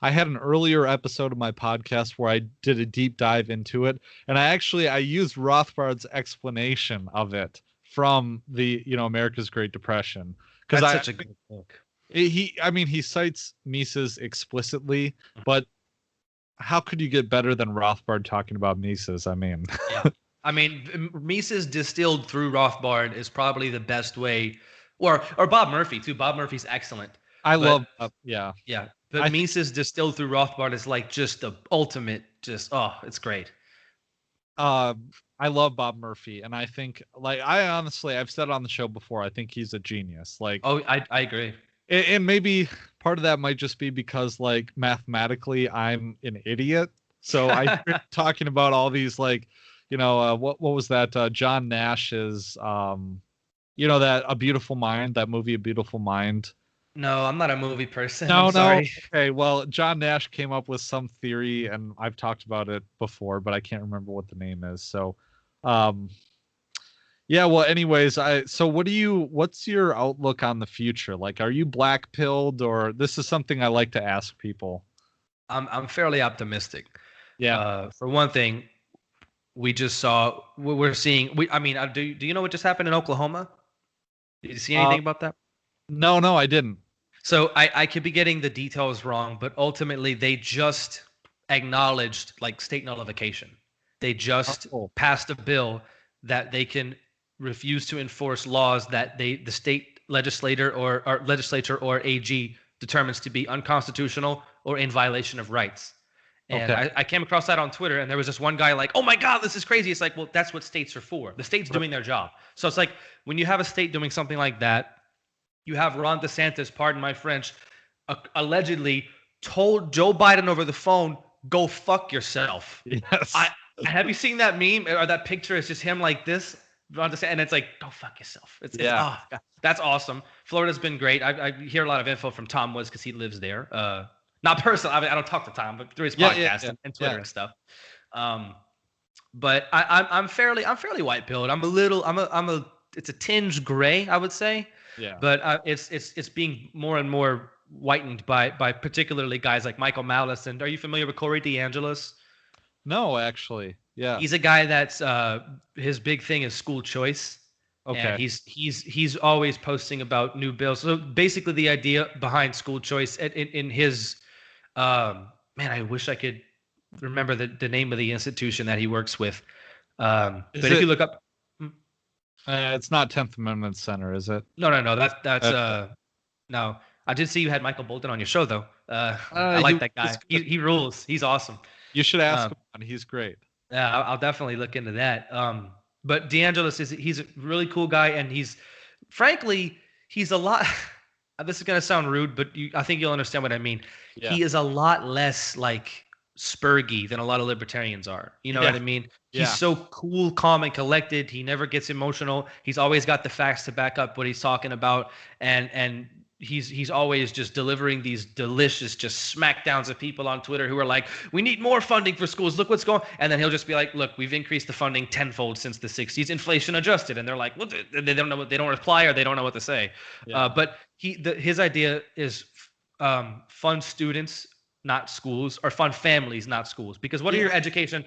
I had an earlier episode of my podcast where I did a deep dive into it, and I used Rothbard's explanation of it from the, America's Great Depression. That's such a good book. He cites Mises explicitly, but how could you get better than Rothbard talking about Mises? Yeah. Mises distilled through Rothbard is probably the best way. Or Bob Murphy too. Bob Murphy's excellent. But Mises distilled through Rothbard is like just the ultimate. It's great. I love Bob Murphy, and I think, like, I've said it on the show before, I think he's a genius. Like, I agree. And maybe part of that might just be because, like, mathematically I'm an idiot. So I talking about all these, like, what was that? John Nash's that A Beautiful Mind, that movie A Beautiful Mind. No, I'm not a movie person. No, I'm sorry. Okay, well, John Nash came up with some theory, and I've talked about it before, but I can't remember what the name is. So, yeah. Well, anyways, what's your outlook on the future? Like, are you black pilled, or this is something I like to ask people? I'm fairly optimistic. Yeah. For one thing, we're seeing. Do you know what just happened in Oklahoma? Did you see anything about that? No, I didn't. So I could be getting the details wrong, but ultimately they just acknowledged like state nullification. They just passed a bill that they can refuse to enforce laws that the state legislature or AG determines to be unconstitutional or in violation of rights. And I came across that on Twitter, and there was this one guy like, oh my God, this is crazy. It's like, well, that's what states are for. The state's doing their job. So it's like when you have a state doing something like that, you have Ron DeSantis, pardon my French, allegedly told Joe Biden over the phone, go fuck yourself. Yes. Have you seen that meme or that picture? It's just him like this, Ron DeSantis, and it's like, go fuck yourself. That's awesome. Florida's been great. I hear a lot of info from Tom Woods because he lives there. Not personally. I don't talk to Tom, but through his podcast and Twitter and stuff. But I'm fairly white pilled. It's a tinge gray, I would say. Yeah. But it's being more and more whitened by particularly guys like Michael Malice. And are you familiar with Corey DeAngelis? No, actually. Yeah. He's a guy that's his big thing is school choice. Okay. And he's always posting about new bills. So basically the idea behind school choice in his I wish I could remember the name of the institution that he works with. But if you look up it's not 10th Amendment Center, is it? No. That's no. I did see you had Michael Bolton on your show though. I like that guy. He rules. He's awesome. You should ask him. He's great. Yeah, I'll definitely look into that. But DeAngelis he's a really cool guy, and he's a lot. This is gonna sound rude, but I think you'll understand what I mean. Yeah. He is a lot less like spurgy than a lot of libertarians are. You know what I mean? Yeah. He's so cool, calm, and collected. He never gets emotional. He's always got the facts to back up what he's talking about, and he's always just delivering these delicious just smackdowns of people on Twitter who are like, we need more funding for schools. Look what's going on. And then he'll just be like, look, we've increased the funding tenfold since the 60s, inflation adjusted. And they're like, well, they don't know what, they don't reply, or they don't know what to say. Yeah. But his idea is fund students, not schools, or fund families, not schools. Because what are your education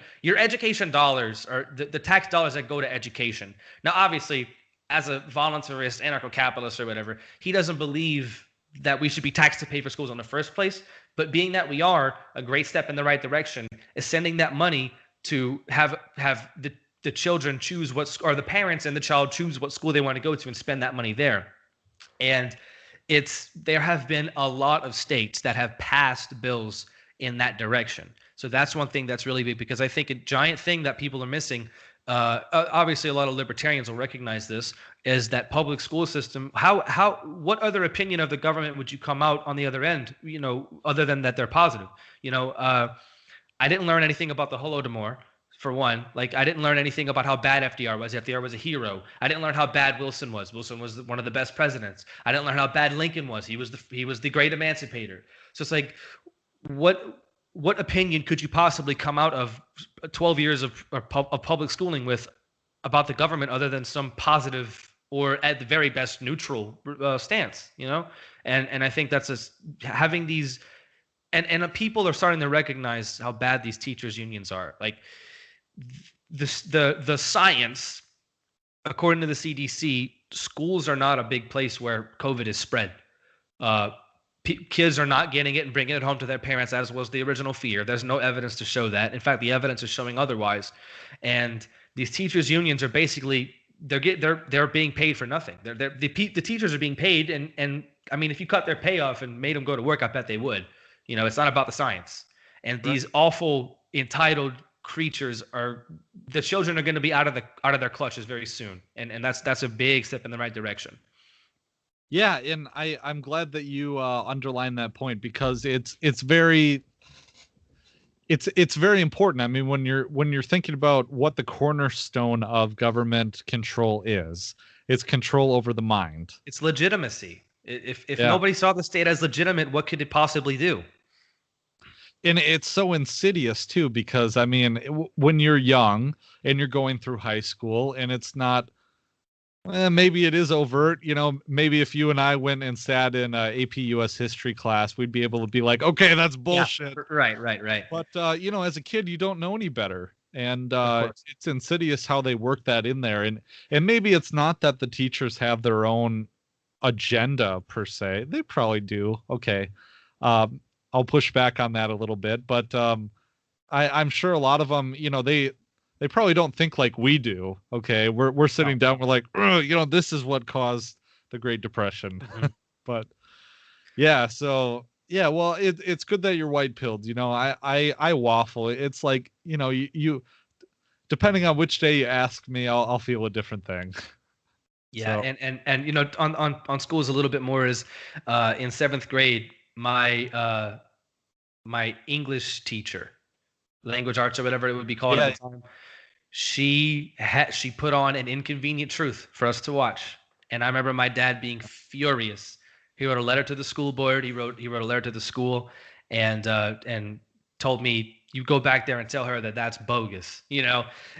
dollars, or the tax dollars that go to education? Now, obviously, as a voluntarist, anarcho-capitalist or whatever, he doesn't believe that we should be taxed to pay for schools in the first place. But being that we are, a great step in the right direction is sending that money to have the children choose or the parents and the child choose what school they want to go to and spend that money there. And there have been a lot of states that have passed bills in that direction. So that's one thing that's really big, because I think a giant thing that people are missing, obviously a lot of libertarians will recognize this, is that public school system. What other opinion of the government would you come out on the other end, other than that they're positive? I didn't learn anything about the Holodomor, for one. Like, I didn't learn anything about how bad FDR was. FDR was a hero. I didn't learn how bad Wilson was. Wilson was one of the best presidents. I didn't learn how bad Lincoln was. He was the great emancipator. So it's like, what opinion could you possibly come out of 12 years of public schooling with about the government, other than some positive, or at the very best neutral stance, And I think that's having these, and people are starting to recognize how bad these teachers unions are. Like, the science, according to the CDC, schools are not a big place where COVID is spread. Kids are not getting it and bringing it home to their parents, as was the original fear. There's no evidence to show that. In fact, the evidence is showing otherwise. And these teachers unions are basically, they're being paid for nothing. The teachers are being paid, and I mean, if you cut their pay off and made them go to work, I bet they would. It's not about the science. And these awful entitled creatures the children are going to be out of their clutches very soon. And that's a big step in the right direction. Yeah, and I'm glad that you underline that point, because it's very important. I mean, when you're thinking about what the cornerstone of government control is, it's control over the mind. It's legitimacy. If nobody saw the state as legitimate, what could it possibly do? And it's so insidious too, because I mean, when you're young and you're going through high school, and it's not, maybe it is overt, maybe if you and I went and sat in a AP US history class, we'd be able to be like, okay, that's bullshit. Yeah, right. But, as a kid, you don't know any better. And it's insidious how they work that in there. And maybe it's not that the teachers have their own agenda per se. They probably do. Okay. I'll push back on that a little bit, but I'm sure a lot of them, they probably don't think like we do. Okay, we're sitting down, we're like, this is what caused the Great Depression. Mm-hmm. But yeah, so yeah, well, it's good that you're white-pilled. I waffle. It's like, you depending on which day you ask me, I'll feel a different thing. Yeah, so. and on schools a little bit more is in 7th grade. My English teacher, language arts or whatever it would be called at the time, she put on an Inconvenient Truth for us to watch, and I remember my dad being furious. He wrote a letter to the school board. He wrote a letter to the school, and told me, you go back there and tell her that that's bogus,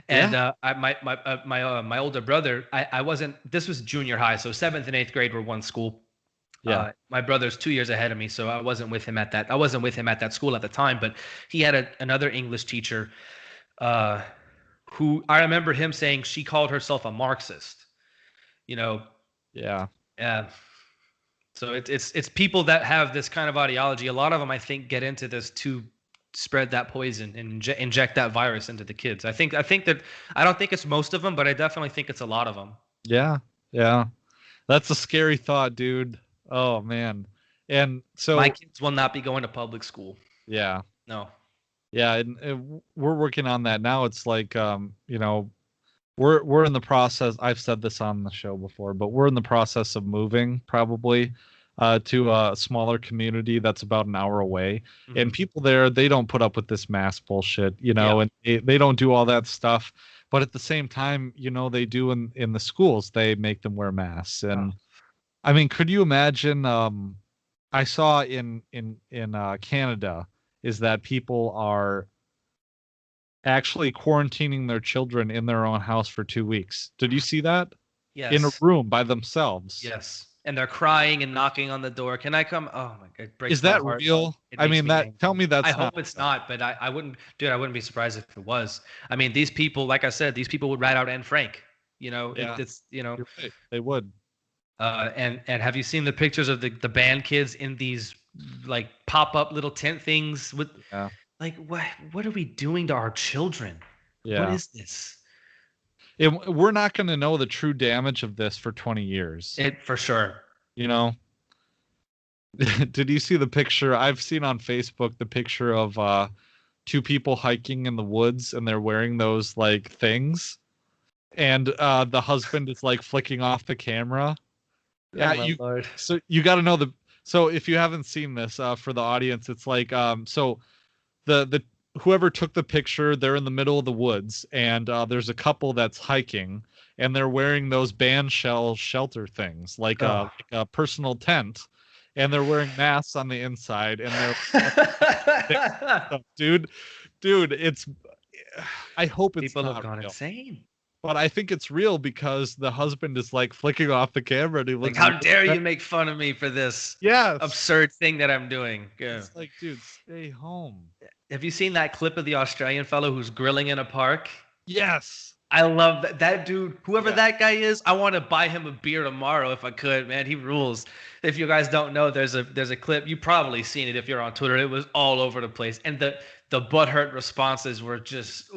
And my older brother, I wasn't. This was junior high, so 7th and 8th grade were one school. Yeah, my brother's 2 years ahead of me, so I wasn't with him at that school at the time. But he had another English teacher, who I remember him saying she called herself a Marxist. Yeah. Yeah. So it's people that have this kind of ideology. A lot of them, I think, get into this to spread that poison and inject that virus into the kids. I think that I don't think it's most of them, but I definitely think it's a lot of them. Yeah. That's a scary thought, dude. Oh man. And so my kids will not be going to public school. Yeah. No. Yeah, and we're working on that now. It's like we're in the process. I've said this on the show before, but we're in the process of moving probably to a smaller community that's about an hour away. Mm-hmm. And people there, they don't put up with this mask bullshit, and they don't do all that stuff. But at the same time, they do in the schools, they make them wear masks. And I mean, could you imagine? I saw in Canada is that people are actually quarantining their children in their own house for 2 weeks. Did you see that? Yes. In a room by themselves. Yes. And they're crying and knocking on the door. Can I come? Oh my God! It breaks Is that my heart. real? I mean, tell me that's. I hope it's not, but I wouldn't, dude. I wouldn't be surprised if it was. I mean, these people, like I said, these people would rat out Anne Frank. Yeah, it's you're right. They would. and have you seen the pictures of the band kids in these like pop-up little tent things with Yeah, like what are we doing to our children? What yeah. is this? We're not going to know the true damage of this for 20 years. It for sure. You know, did you see the picture? I've seen on Facebook the picture of two people hiking in the woods and they're wearing those like things. And the husband is like flicking off the camera. Oh Yeah, my lord. so you got to know so if you haven't seen this for the audience, it's like so the whoever took the picture, they're in the middle of the woods and there's a couple that's hiking and they're wearing those band shell shelter things like a personal tent and they're wearing masks on the inside and they're dude, it's I hope it's People have not gone real. insane. But I think it's real because the husband is like flicking off the camera and he Like, looks how dare you make fun of me for this absurd thing that I'm doing? Yeah. It's like, dude, stay home. Have you seen that clip of the Australian fellow who's grilling in a park? Yes. I love that dude. Whoever that guy is, I want to buy him a beer tomorrow if I could, man. He rules. If you guys don't know, there's a clip. You've probably seen it if you're on Twitter. It was all over the place. And the butthurt responses were just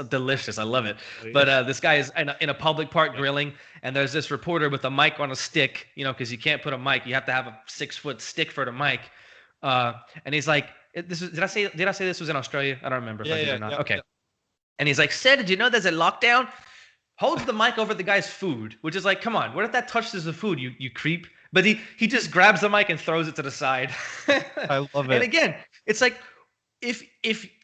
delicious. I love it. But this guy is in a public park grilling, and there's this reporter with a mic on a stick, because you can't put a mic. You have to have a 6-foot stick for the mic. And he's like, did I say this was in Australia? I don't remember if I did or not. Yeah, okay. Yeah. And he's like, "Sir, did you know there's a lockdown?" Holds the mic over the guy's food, which is like, come on, what if that touches the food, you creep? But he just grabs the mic and throws it to the side. I love it. And again, it's like, if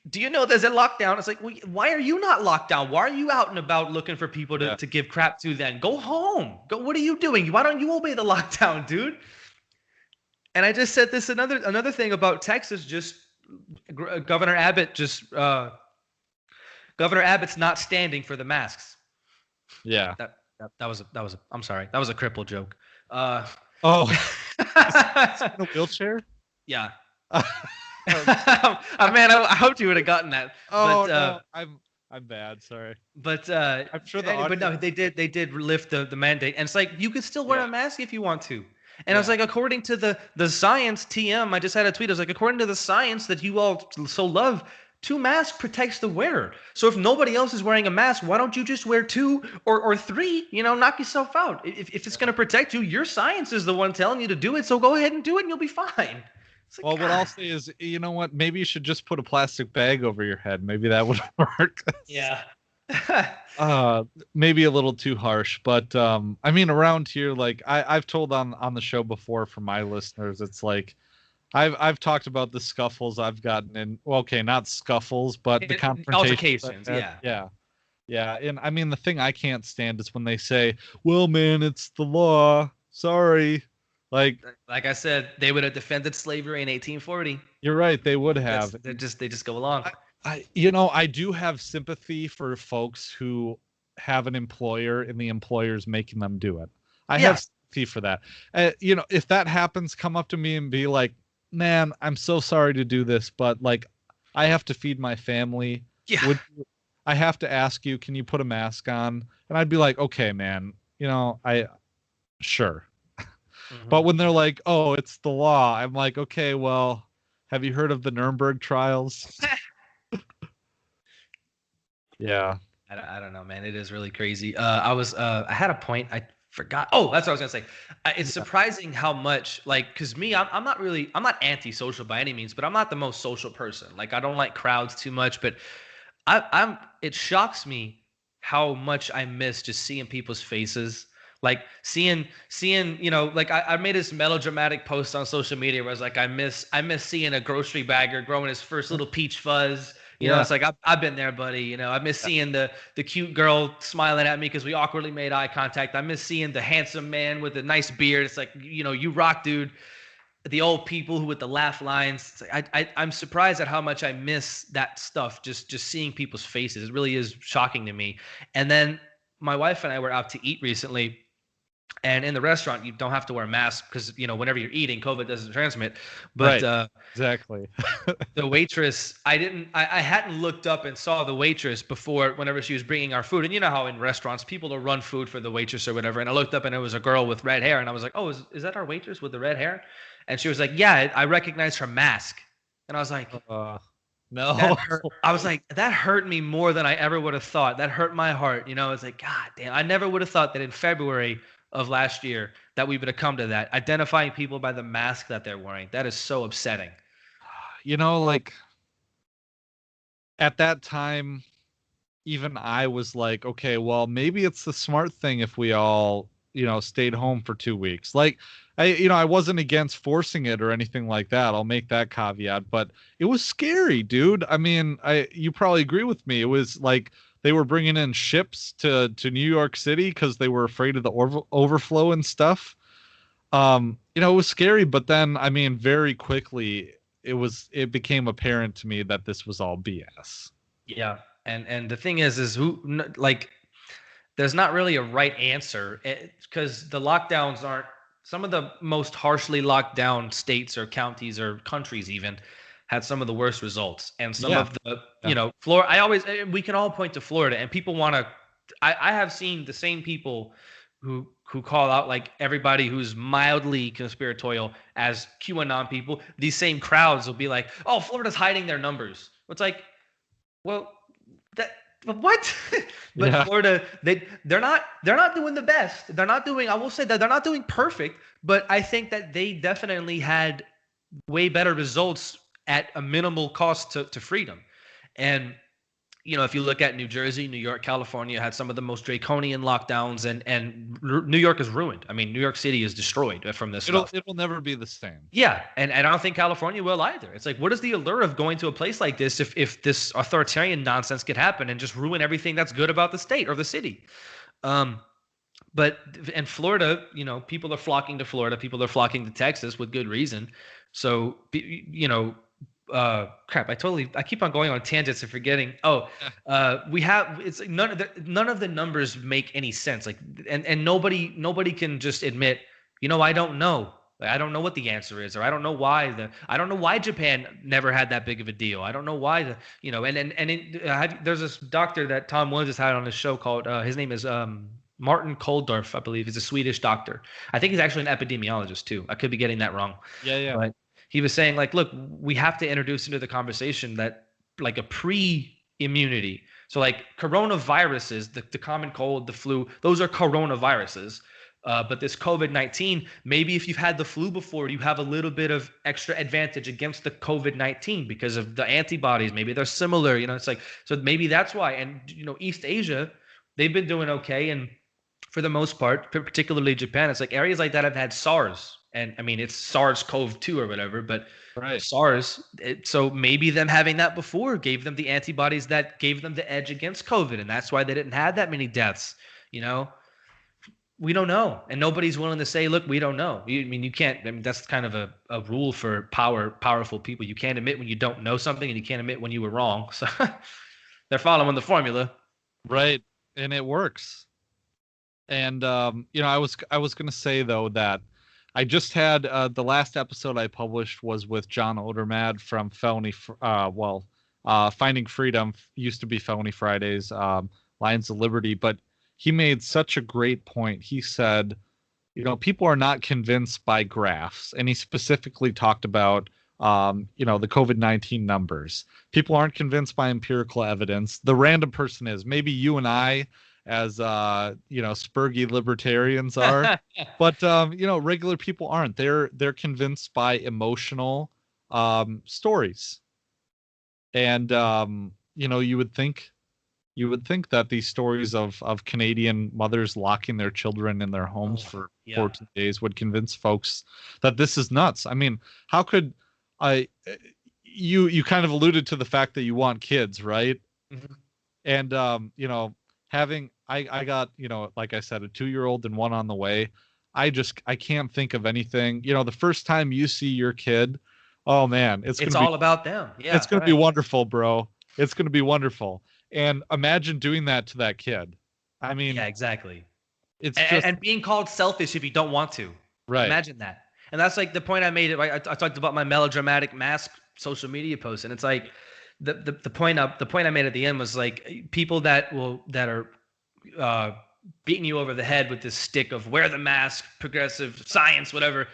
do you know there's a lockdown? It's like, well, why are you not locked down? Why are you out and about looking for people to give crap to then? Go home. Go. What are you doing? Why don't you obey the lockdown, dude? And I just said this another thing about Texas. Just Governor Abbott Governor Abbott's not standing for the masks. Yeah. That was I'm sorry. That was a cripple joke. Oh. Is in a wheelchair? Yeah. Man, I hoped you would have gotten that. Oh, no. I'm bad. Sorry. But I'm sure but no, they did lift the mandate, and it's like you could still wear a mask if you want to. And I was like, according to the science, TM, I just had a tweet. I was like, according to the science that you all so love, 2 masks protects the wearer. So if nobody else is wearing a mask, why don't you just wear 2 or 3? Knock yourself out. If it's going to protect you, your science is the one telling you to do it. So go ahead and do it, and you'll be fine. Like, well, what I'll say is, you know what? Maybe you should just put a plastic bag over your head. Maybe that would work. Yeah. Maybe a little too harsh, but I mean, around here, like I've told on the show before for my listeners, it's like I've talked about the scuffles I've gotten in. Well, okay, not scuffles, but the confrontations. Altercations. Yeah. And I mean, the thing I can't stand is when they say, "Well, man, it's the law. Sorry." Like I said, they would have defended slavery in 1840. You're right. They would have. They just go along. I do have sympathy for folks who have an employer and the employer's making them do it. I have sympathy for that. If that happens, come up to me and be like, "Man, I'm so sorry to do this, but like, I have to feed my family. Yeah. I have to ask you, can you put a mask on?" And I'd be like, "Okay, man, sure." Mm-hmm. But when they're like, "Oh, it's the law," I'm like, "Okay, well, have you heard of the Nuremberg trials?" Yeah. I don't know, man. It is really crazy. I had a point. I forgot. Oh, that's what I was gonna say. It's surprising how much, because me, I'm not antisocial by any means, but I'm not the most social person. Like, I don't like crowds too much, but it shocks me how much I miss just seeing people's faces. Like seeing, I made this melodramatic post on social media where I was like, I miss seeing a grocery bagger growing his first little peach fuzz. It's like, I've been there, buddy. I miss seeing the cute girl smiling at me because we awkwardly made eye contact. I miss seeing the handsome man with a nice beard. It's like, you rock, dude. The old people who with the laugh lines. It's like, I'm surprised at how much I miss that stuff. Just seeing people's faces. It really is shocking to me. And then my wife and I were out to eat recently. And in the restaurant, you don't have to wear a mask because, you know, whenever you're eating, COVID doesn't transmit. But Right. Exactly. the waitress, I hadn't looked up and saw the waitress before whenever she was bringing our food. And you know how in restaurants, people will run food for the waitress or whatever. And I looked up and it was a girl with red hair. And I was like, oh, is that our waitress with the red hair? And she was like, yeah, I recognize her mask. And I was like, No. that hurt. I was like, that hurt me more than I ever would have thought. That hurt my heart. You know, it's like, God damn, I never would have thought that in February of last year that we would have come to that. Identifying people by the mask that they're wearing. That is so upsetting. You know, like at that time, even I was like, okay, well, maybe it's the smart thing if we all, stayed home for 2 weeks. Like, I wasn't against forcing it or anything like that. I'll make that caveat, but it was scary, dude. I mean, you probably agree with me. It was like they were bringing in ships to New York City because they were afraid of the overflow and stuff. It was scary, but then, I mean, very quickly it became apparent to me that this was all BS. Yeah. And the thing is like, there's not really a right answer because the lockdowns aren't, some of the most harshly locked down states or counties or countries even had some of the worst results. And some of the, Florida, we can all point to Florida, and people want to, I have seen the same people who call out like everybody who's mildly conspiratorial as QAnon people. These same crowds will be like, oh, Florida's hiding their numbers. It's like, well, but what? But yeah. Florida, they're not doing the best. They're not doing, I will say that they're not doing perfect, but I think that they definitely had way better results at a minimal cost to freedom. And if you look at New Jersey, New York, California had some of the most draconian lockdowns, and New York is ruined. I mean, New York City is destroyed from this stuff. It'll never be the same. Yeah, and I don't think California will either. It's like, what is the allure of going to a place like this if this authoritarian nonsense could happen and just ruin everything that's good about the state or the city? But in Florida, people are flocking to Florida. People are flocking to Texas with good reason. So, crap, I keep on going on tangents and forgetting. It's none of the numbers make any sense. Like, and nobody can just admit, I don't know. I don't know what the answer is, or I don't know why Japan never had that big of a deal. I don't know why there's this doctor that Tom Williams has had on his show called, his name is, Martin Koldorf, I believe. He's a Swedish doctor. I think he's actually an epidemiologist too. I could be getting that wrong. Yeah. But he was saying, like, look, we have to introduce into the conversation that, like, a pre-immunity. So, like, coronaviruses, the common cold, the flu, those are coronaviruses. But this COVID-19, maybe if you've had the flu before, you have a little bit of extra advantage against the COVID-19 because of the antibodies. Maybe they're similar. It's like, so maybe that's why. And, East Asia, they've been doing okay. And for the most part, particularly Japan, it's like areas like that have had SARS. And I mean, it's SARS-CoV-2 or whatever, but right. SARS. So maybe them having that before gave them the antibodies that gave them the edge against COVID. And that's why they didn't have that many deaths. We don't know. And nobody's willing to say, look, we don't know. You can't. I mean, that's kind of a rule for powerful people. You can't admit when you don't know something, and you can't admit when you were wrong. So they're following the formula. Right. And it works. And, I was going to say, though, that I just had the last episode I published was with John Odermad from Finding Freedom, used to be Felony Fridays, Lions of Liberty, but he made such a great point. He said, people are not convinced by graphs, and he specifically talked about, the COVID-19 numbers. People aren't convinced by empirical evidence. The random person is. Maybe you and I, as spurgy libertarians are, but regular people aren't. They're convinced by emotional stories, and you would think that these stories of Canadian mothers locking their children in their homes for 14 days would convince folks that this is nuts. I mean, how could you kind of alluded to the fact that you want kids, right? Mm-hmm. And I got, like I said, a 2-year-old and one on the way. I can't think of anything. The first time you see your kid, oh man, it's all about them. Yeah, it's going to be wonderful, bro. It's going to be wonderful. And imagine doing that to that kid. I mean, yeah, exactly. It's and, just and being called selfish if you don't want to. right. Imagine that. And that's like the point I made. I talked about my melodramatic mask social media post, and it's like the point I made at the end was like people that are uh, beating you over the head with this stick of wear the mask, progressive science, whatever.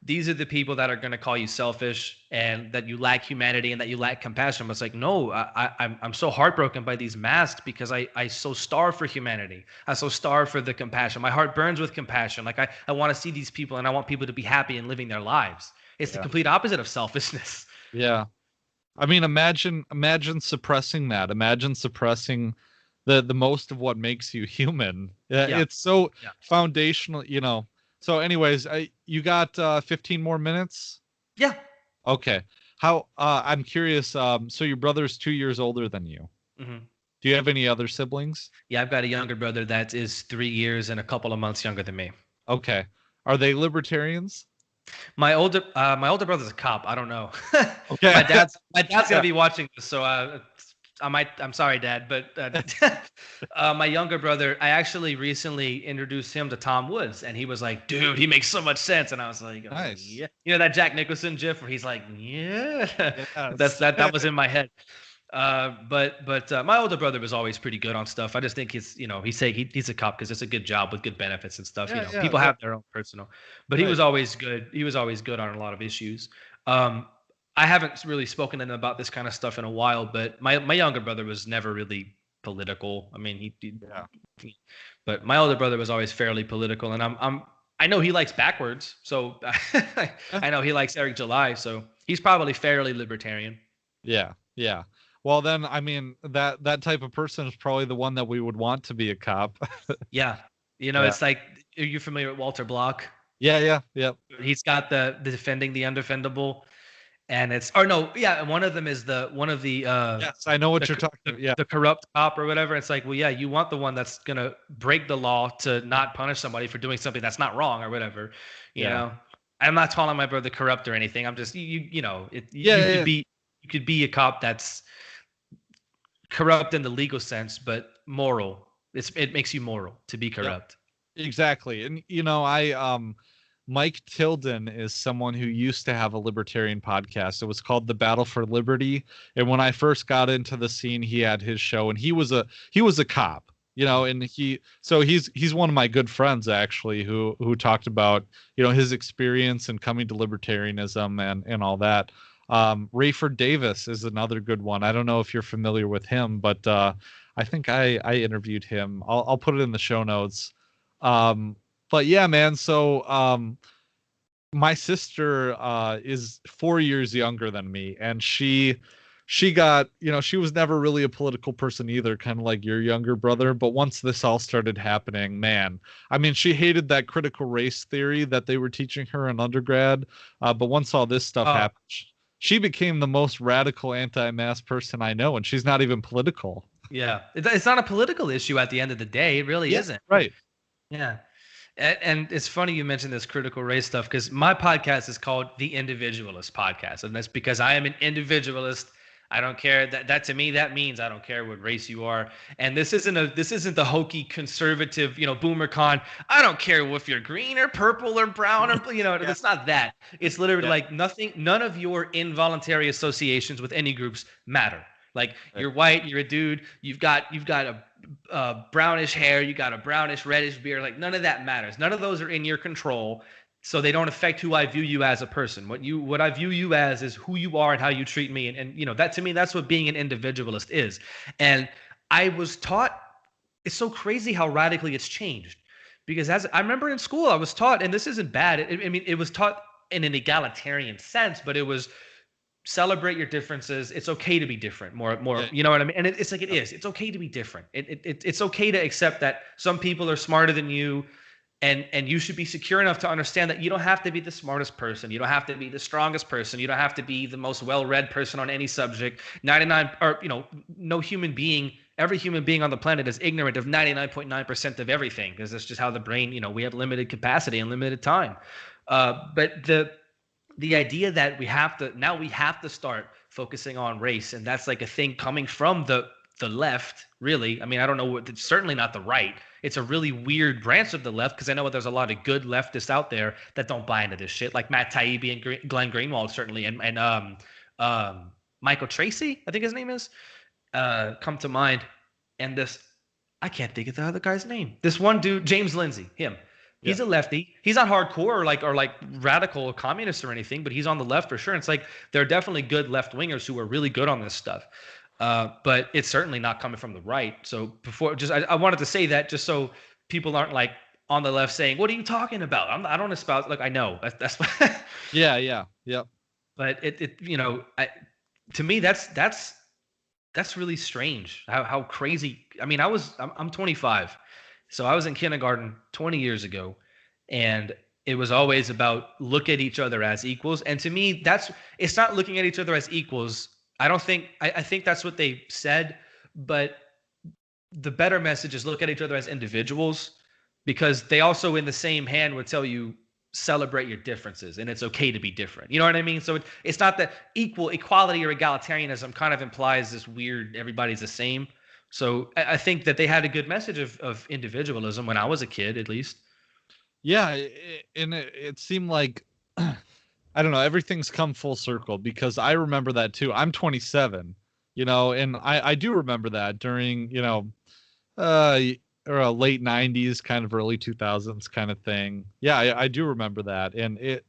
These are the people that are going to call you selfish and that you lack humanity and that you lack compassion. But it's like, no, I'm so heartbroken by these masks because I so starve for humanity. I so starve for the compassion. My heart burns with compassion. Like I want to see these people and I want people to be happy and living their lives. It's the Yeah. complete opposite of selfishness. Yeah. I mean, imagine suppressing that. Imagine suppressing the most of what makes you human. Yeah, Yeah. it's so Yeah. foundational, you know. So anyways, you got 15 more minutes? Yeah. Okay. How I'm curious, so your brother's 2 years older than you. Hmm. Do you have any other siblings? Yeah. I've got a younger brother that is 3 years and a couple of months younger than me. Okay. Are they libertarians? My older brother's a cop. I don't know. Okay. My dad's Yeah. gonna be watching this, so I'm sorry, Dad, but my younger brother, I actually recently introduced him to Tom Woods, and he was like, "Dude, he makes so much sense," and I was like, Nice. "Yeah," you know that Jack Nicholson gif where he's like, "Yeah," Yes. that was in my head. But my older brother was always pretty good on stuff. I just think he's a cop because it's a good job with good benefits and stuff. Yeah, yeah, People yeah. have their own personal, but he Right. was always good. He was always good on a lot of issues. Um, I haven't really spoken to him about this kind of stuff in a while, but my younger brother was never really political. I mean, Yeah. but my older brother was always fairly political, and I know he likes backwards, so I know he likes Eric July, so he's probably fairly libertarian. Yeah. Yeah. Well, then, I mean, that type of person is probably the one that we would want to be a cop. Yeah. Yeah. It's like, are you familiar with Walter Block? Yeah, yeah, yeah. He's got the defending the undefendable, and it's or no, yeah, and one of them is one of Yes, I know what the you're talking about. Yeah. the corrupt cop or whatever. It's like, well, yeah, you want the one that's gonna break the law to not punish somebody for doing something that's not wrong or whatever. You Yeah. know, I'm not calling my brother corrupt or anything. I'm just Yeah, you yeah, could yeah. be a cop that's corrupt in the legal sense, but moral. It makes you moral to be Yep. corrupt. Exactly. And I Mike Tilden is someone who used to have a libertarian podcast. It was called The Battle for Liberty. And when I first got into the scene, he had his show and he was a cop, and he's one of my good friends actually who talked about, his experience and coming to libertarianism and all that. Rayford Davis is another good one. I don't know if you're familiar with him, but I think I interviewed him. I'll put it in the show notes. But yeah, man. So my sister is 4 years younger than me, and she got, she was never really a political person either, kind of like your younger brother. But once this all started happening, man, I mean, she hated that critical race theory that they were teaching her in undergrad. But once all this stuff Oh, happened, she became the most radical anti-mask person I know, and she's not even political. yeah. It's not a political issue at the end of the day. It really Yeah, isn't. right. Yeah. And it's funny you mentioned this critical race stuff because my podcast is called The Individualist Podcast. And that's because I am an individualist. I don't care that to me, that means I don't care what race you are. And this isn't the hokey conservative, boomer con. I don't care if you're green or purple or brown or, Yeah. it's not that. It's literally Yeah. like none of your involuntary associations with any groups matter. Like Right. you're white, you're a dude, you've got a brownish hair, you got a brownish reddish beard. Like none of that matters. None of those are in your control, so they don't affect who I view you as a person. What I view you as is who you are and how you treat me. And that to me, that's what being an individualist is. And I was taught. It's so crazy how radically it's changed. Because as I remember in school, I was taught, and this isn't bad. I mean, it was taught in an egalitarian sense, but it was celebrate your differences. It's okay to be different. More, Yeah. you know what I mean? And it's like it is. It's okay to be different. It's okay to accept that some people are smarter than you, and you should be secure enough to understand that you don't have to be the smartest person. You don't have to be the strongest person. You don't have to be the most well-read person on any subject. 99 or no human being. Every human being on the planet is ignorant of 99.9% of everything because that's just how the brain. We have limited capacity and limited time. But the idea that we have to start focusing on race, and that's like a thing coming from the left, really. I mean, I don't know what. It's certainly not the right. It's a really weird branch of the left because I know there's a lot of good leftists out there that don't buy into this shit, like Matt Taibbi and Glenn Greenwald certainly, and Michael Tracy, I think his name is, come to mind. And this, I can't think of the other guy's name. This one dude, James Lindsay, him. He's a lefty. He's not hardcore or like radical or communist or anything, but he's on the left for sure. And it's like there are definitely good left wingers who are really good on this stuff. But it's certainly not coming from the right. So I wanted to say that just so people aren't like on the left saying, "What are you talking about?" I don't espouse. Like I know that's yeah. But to me that's really strange. How crazy. I mean, I'm 25, so I was in kindergarten 20 years ago, and it was always about look at each other as equals. And to me, it's not looking at each other as equals. I think that's what they said, but the better message is look at each other as individuals, because they also in the same hand would tell you celebrate your differences and it's okay to be different. You know what I mean? So it's not that equality or egalitarianism kind of implies this weird everybody's the same. So I think that they had a good message of individualism when I was a kid, at least. Yeah, and it seemed like I don't know, everything's come full circle because I remember that too. I'm 27, and I do remember that during, or late 90s, kind of early 2000s kind of thing. Yeah, I do remember that. And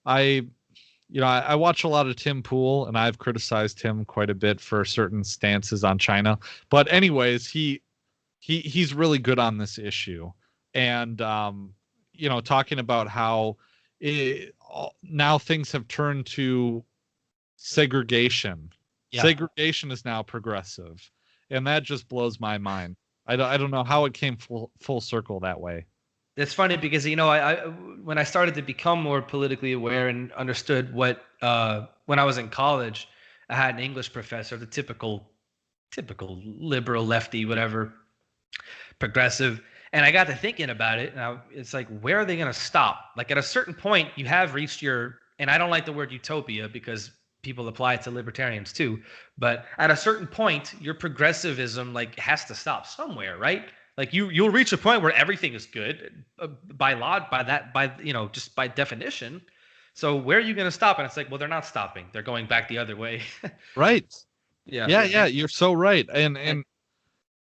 I watch a lot of Tim Pool, and I've criticized him quite a bit for certain stances on China. But anyways, he's really good on this issue. And, talking about how now things have turned to segregation. Yeah. Segregation is now progressive. And that just blows my mind. I don't know how it came full circle that way. It's funny because I when I started to become more politically aware and understood what when I was in college, I had an English professor, the typical liberal lefty, whatever, progressive, and I got to thinking about it, and it's like, where are they going to stop? Like at a certain point, you have reached and I don't like the word utopia because people apply it to libertarians too, but at a certain point your progressivism like has to stop somewhere, right? Like you'll reach a point where everything is good by just by definition. So where are you going to stop? And it's like, well, they're not stopping, they're going back the other way. Right. Yeah, you're so right. And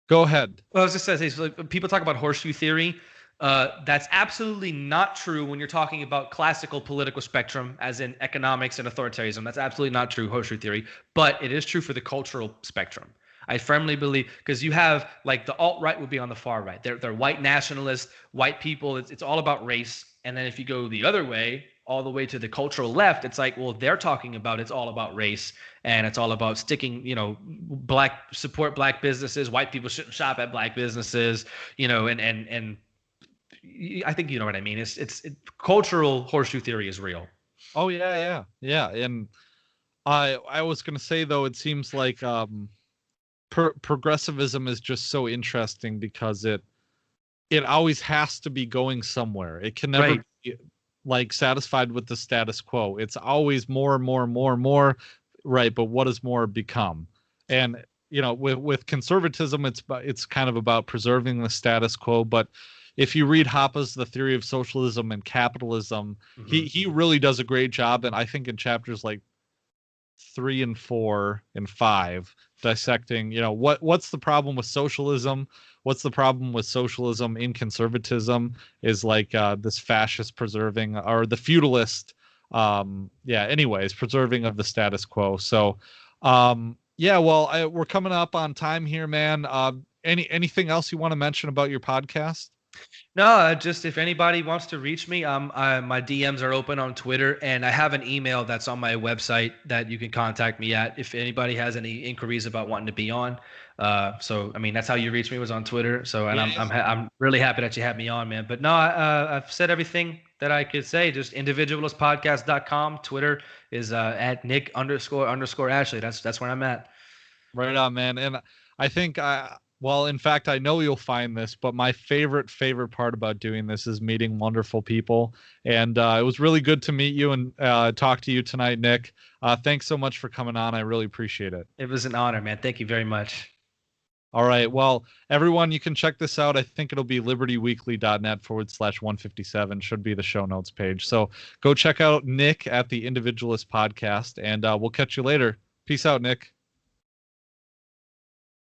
go ahead. Well, I was just going to say, so like, people talk about horseshoe theory. That's absolutely not true when you're talking about classical political spectrum, as in economics and authoritarianism. That's absolutely not true, horseshoe theory, but it is true for the cultural spectrum. I firmly believe, because you have like the alt-right would be on the far right. They're white nationalists, white people. It's all about race. And then if you go the other way, all the way to the cultural left, it's like, well, they're talking about it's all about race and it's all about sticking, support black businesses. White people shouldn't shop at black businesses, and I think you know what I mean. It's cultural horseshoe theory is real. Oh yeah. And I was gonna say though, it seems like progressivism is just so interesting because it always has to be going somewhere. It can never be like satisfied with the status quo. It's always more and more and more and more, right? But what does more become? And with conservatism, it's kind of about preserving the status quo, but if you read Hoppe's The Theory of Socialism and Capitalism, he really does a great job. And I think in chapters like 3 and 4 and 5, dissecting, what's the problem with socialism? What's the problem with socialism in conservatism is like this fascist preserving, or the feudalist, preserving of the status quo. So, we're coming up on time here, man. Anything else you want to mention about your podcast? No, just if anybody wants to reach me, my DMs are open on Twitter, and I have an email that's on my website that you can contact me at if anybody has any inquiries about wanting to be on. So I mean, that's how you reach me, was on Twitter. So, and I'm really happy that you had me on, man. But no, I've said everything that I could say. Just individualistpodcast.com. Twitter is at Nick__Ashley. That's where I'm at. Right on, man. And I think well, in fact, I know you'll find this, but my favorite part about doing this is meeting wonderful people. And it was really good to meet you and talk to you tonight, Nick. Thanks so much for coming on. I really appreciate it. It was an honor, man. Thank you very much. All right. Well, everyone, you can check this out. I think it'll be libertyweekly.net/157 should be the show notes page. So go check out Nick at the Individualist Podcast, and we'll catch you later. Peace out, Nick.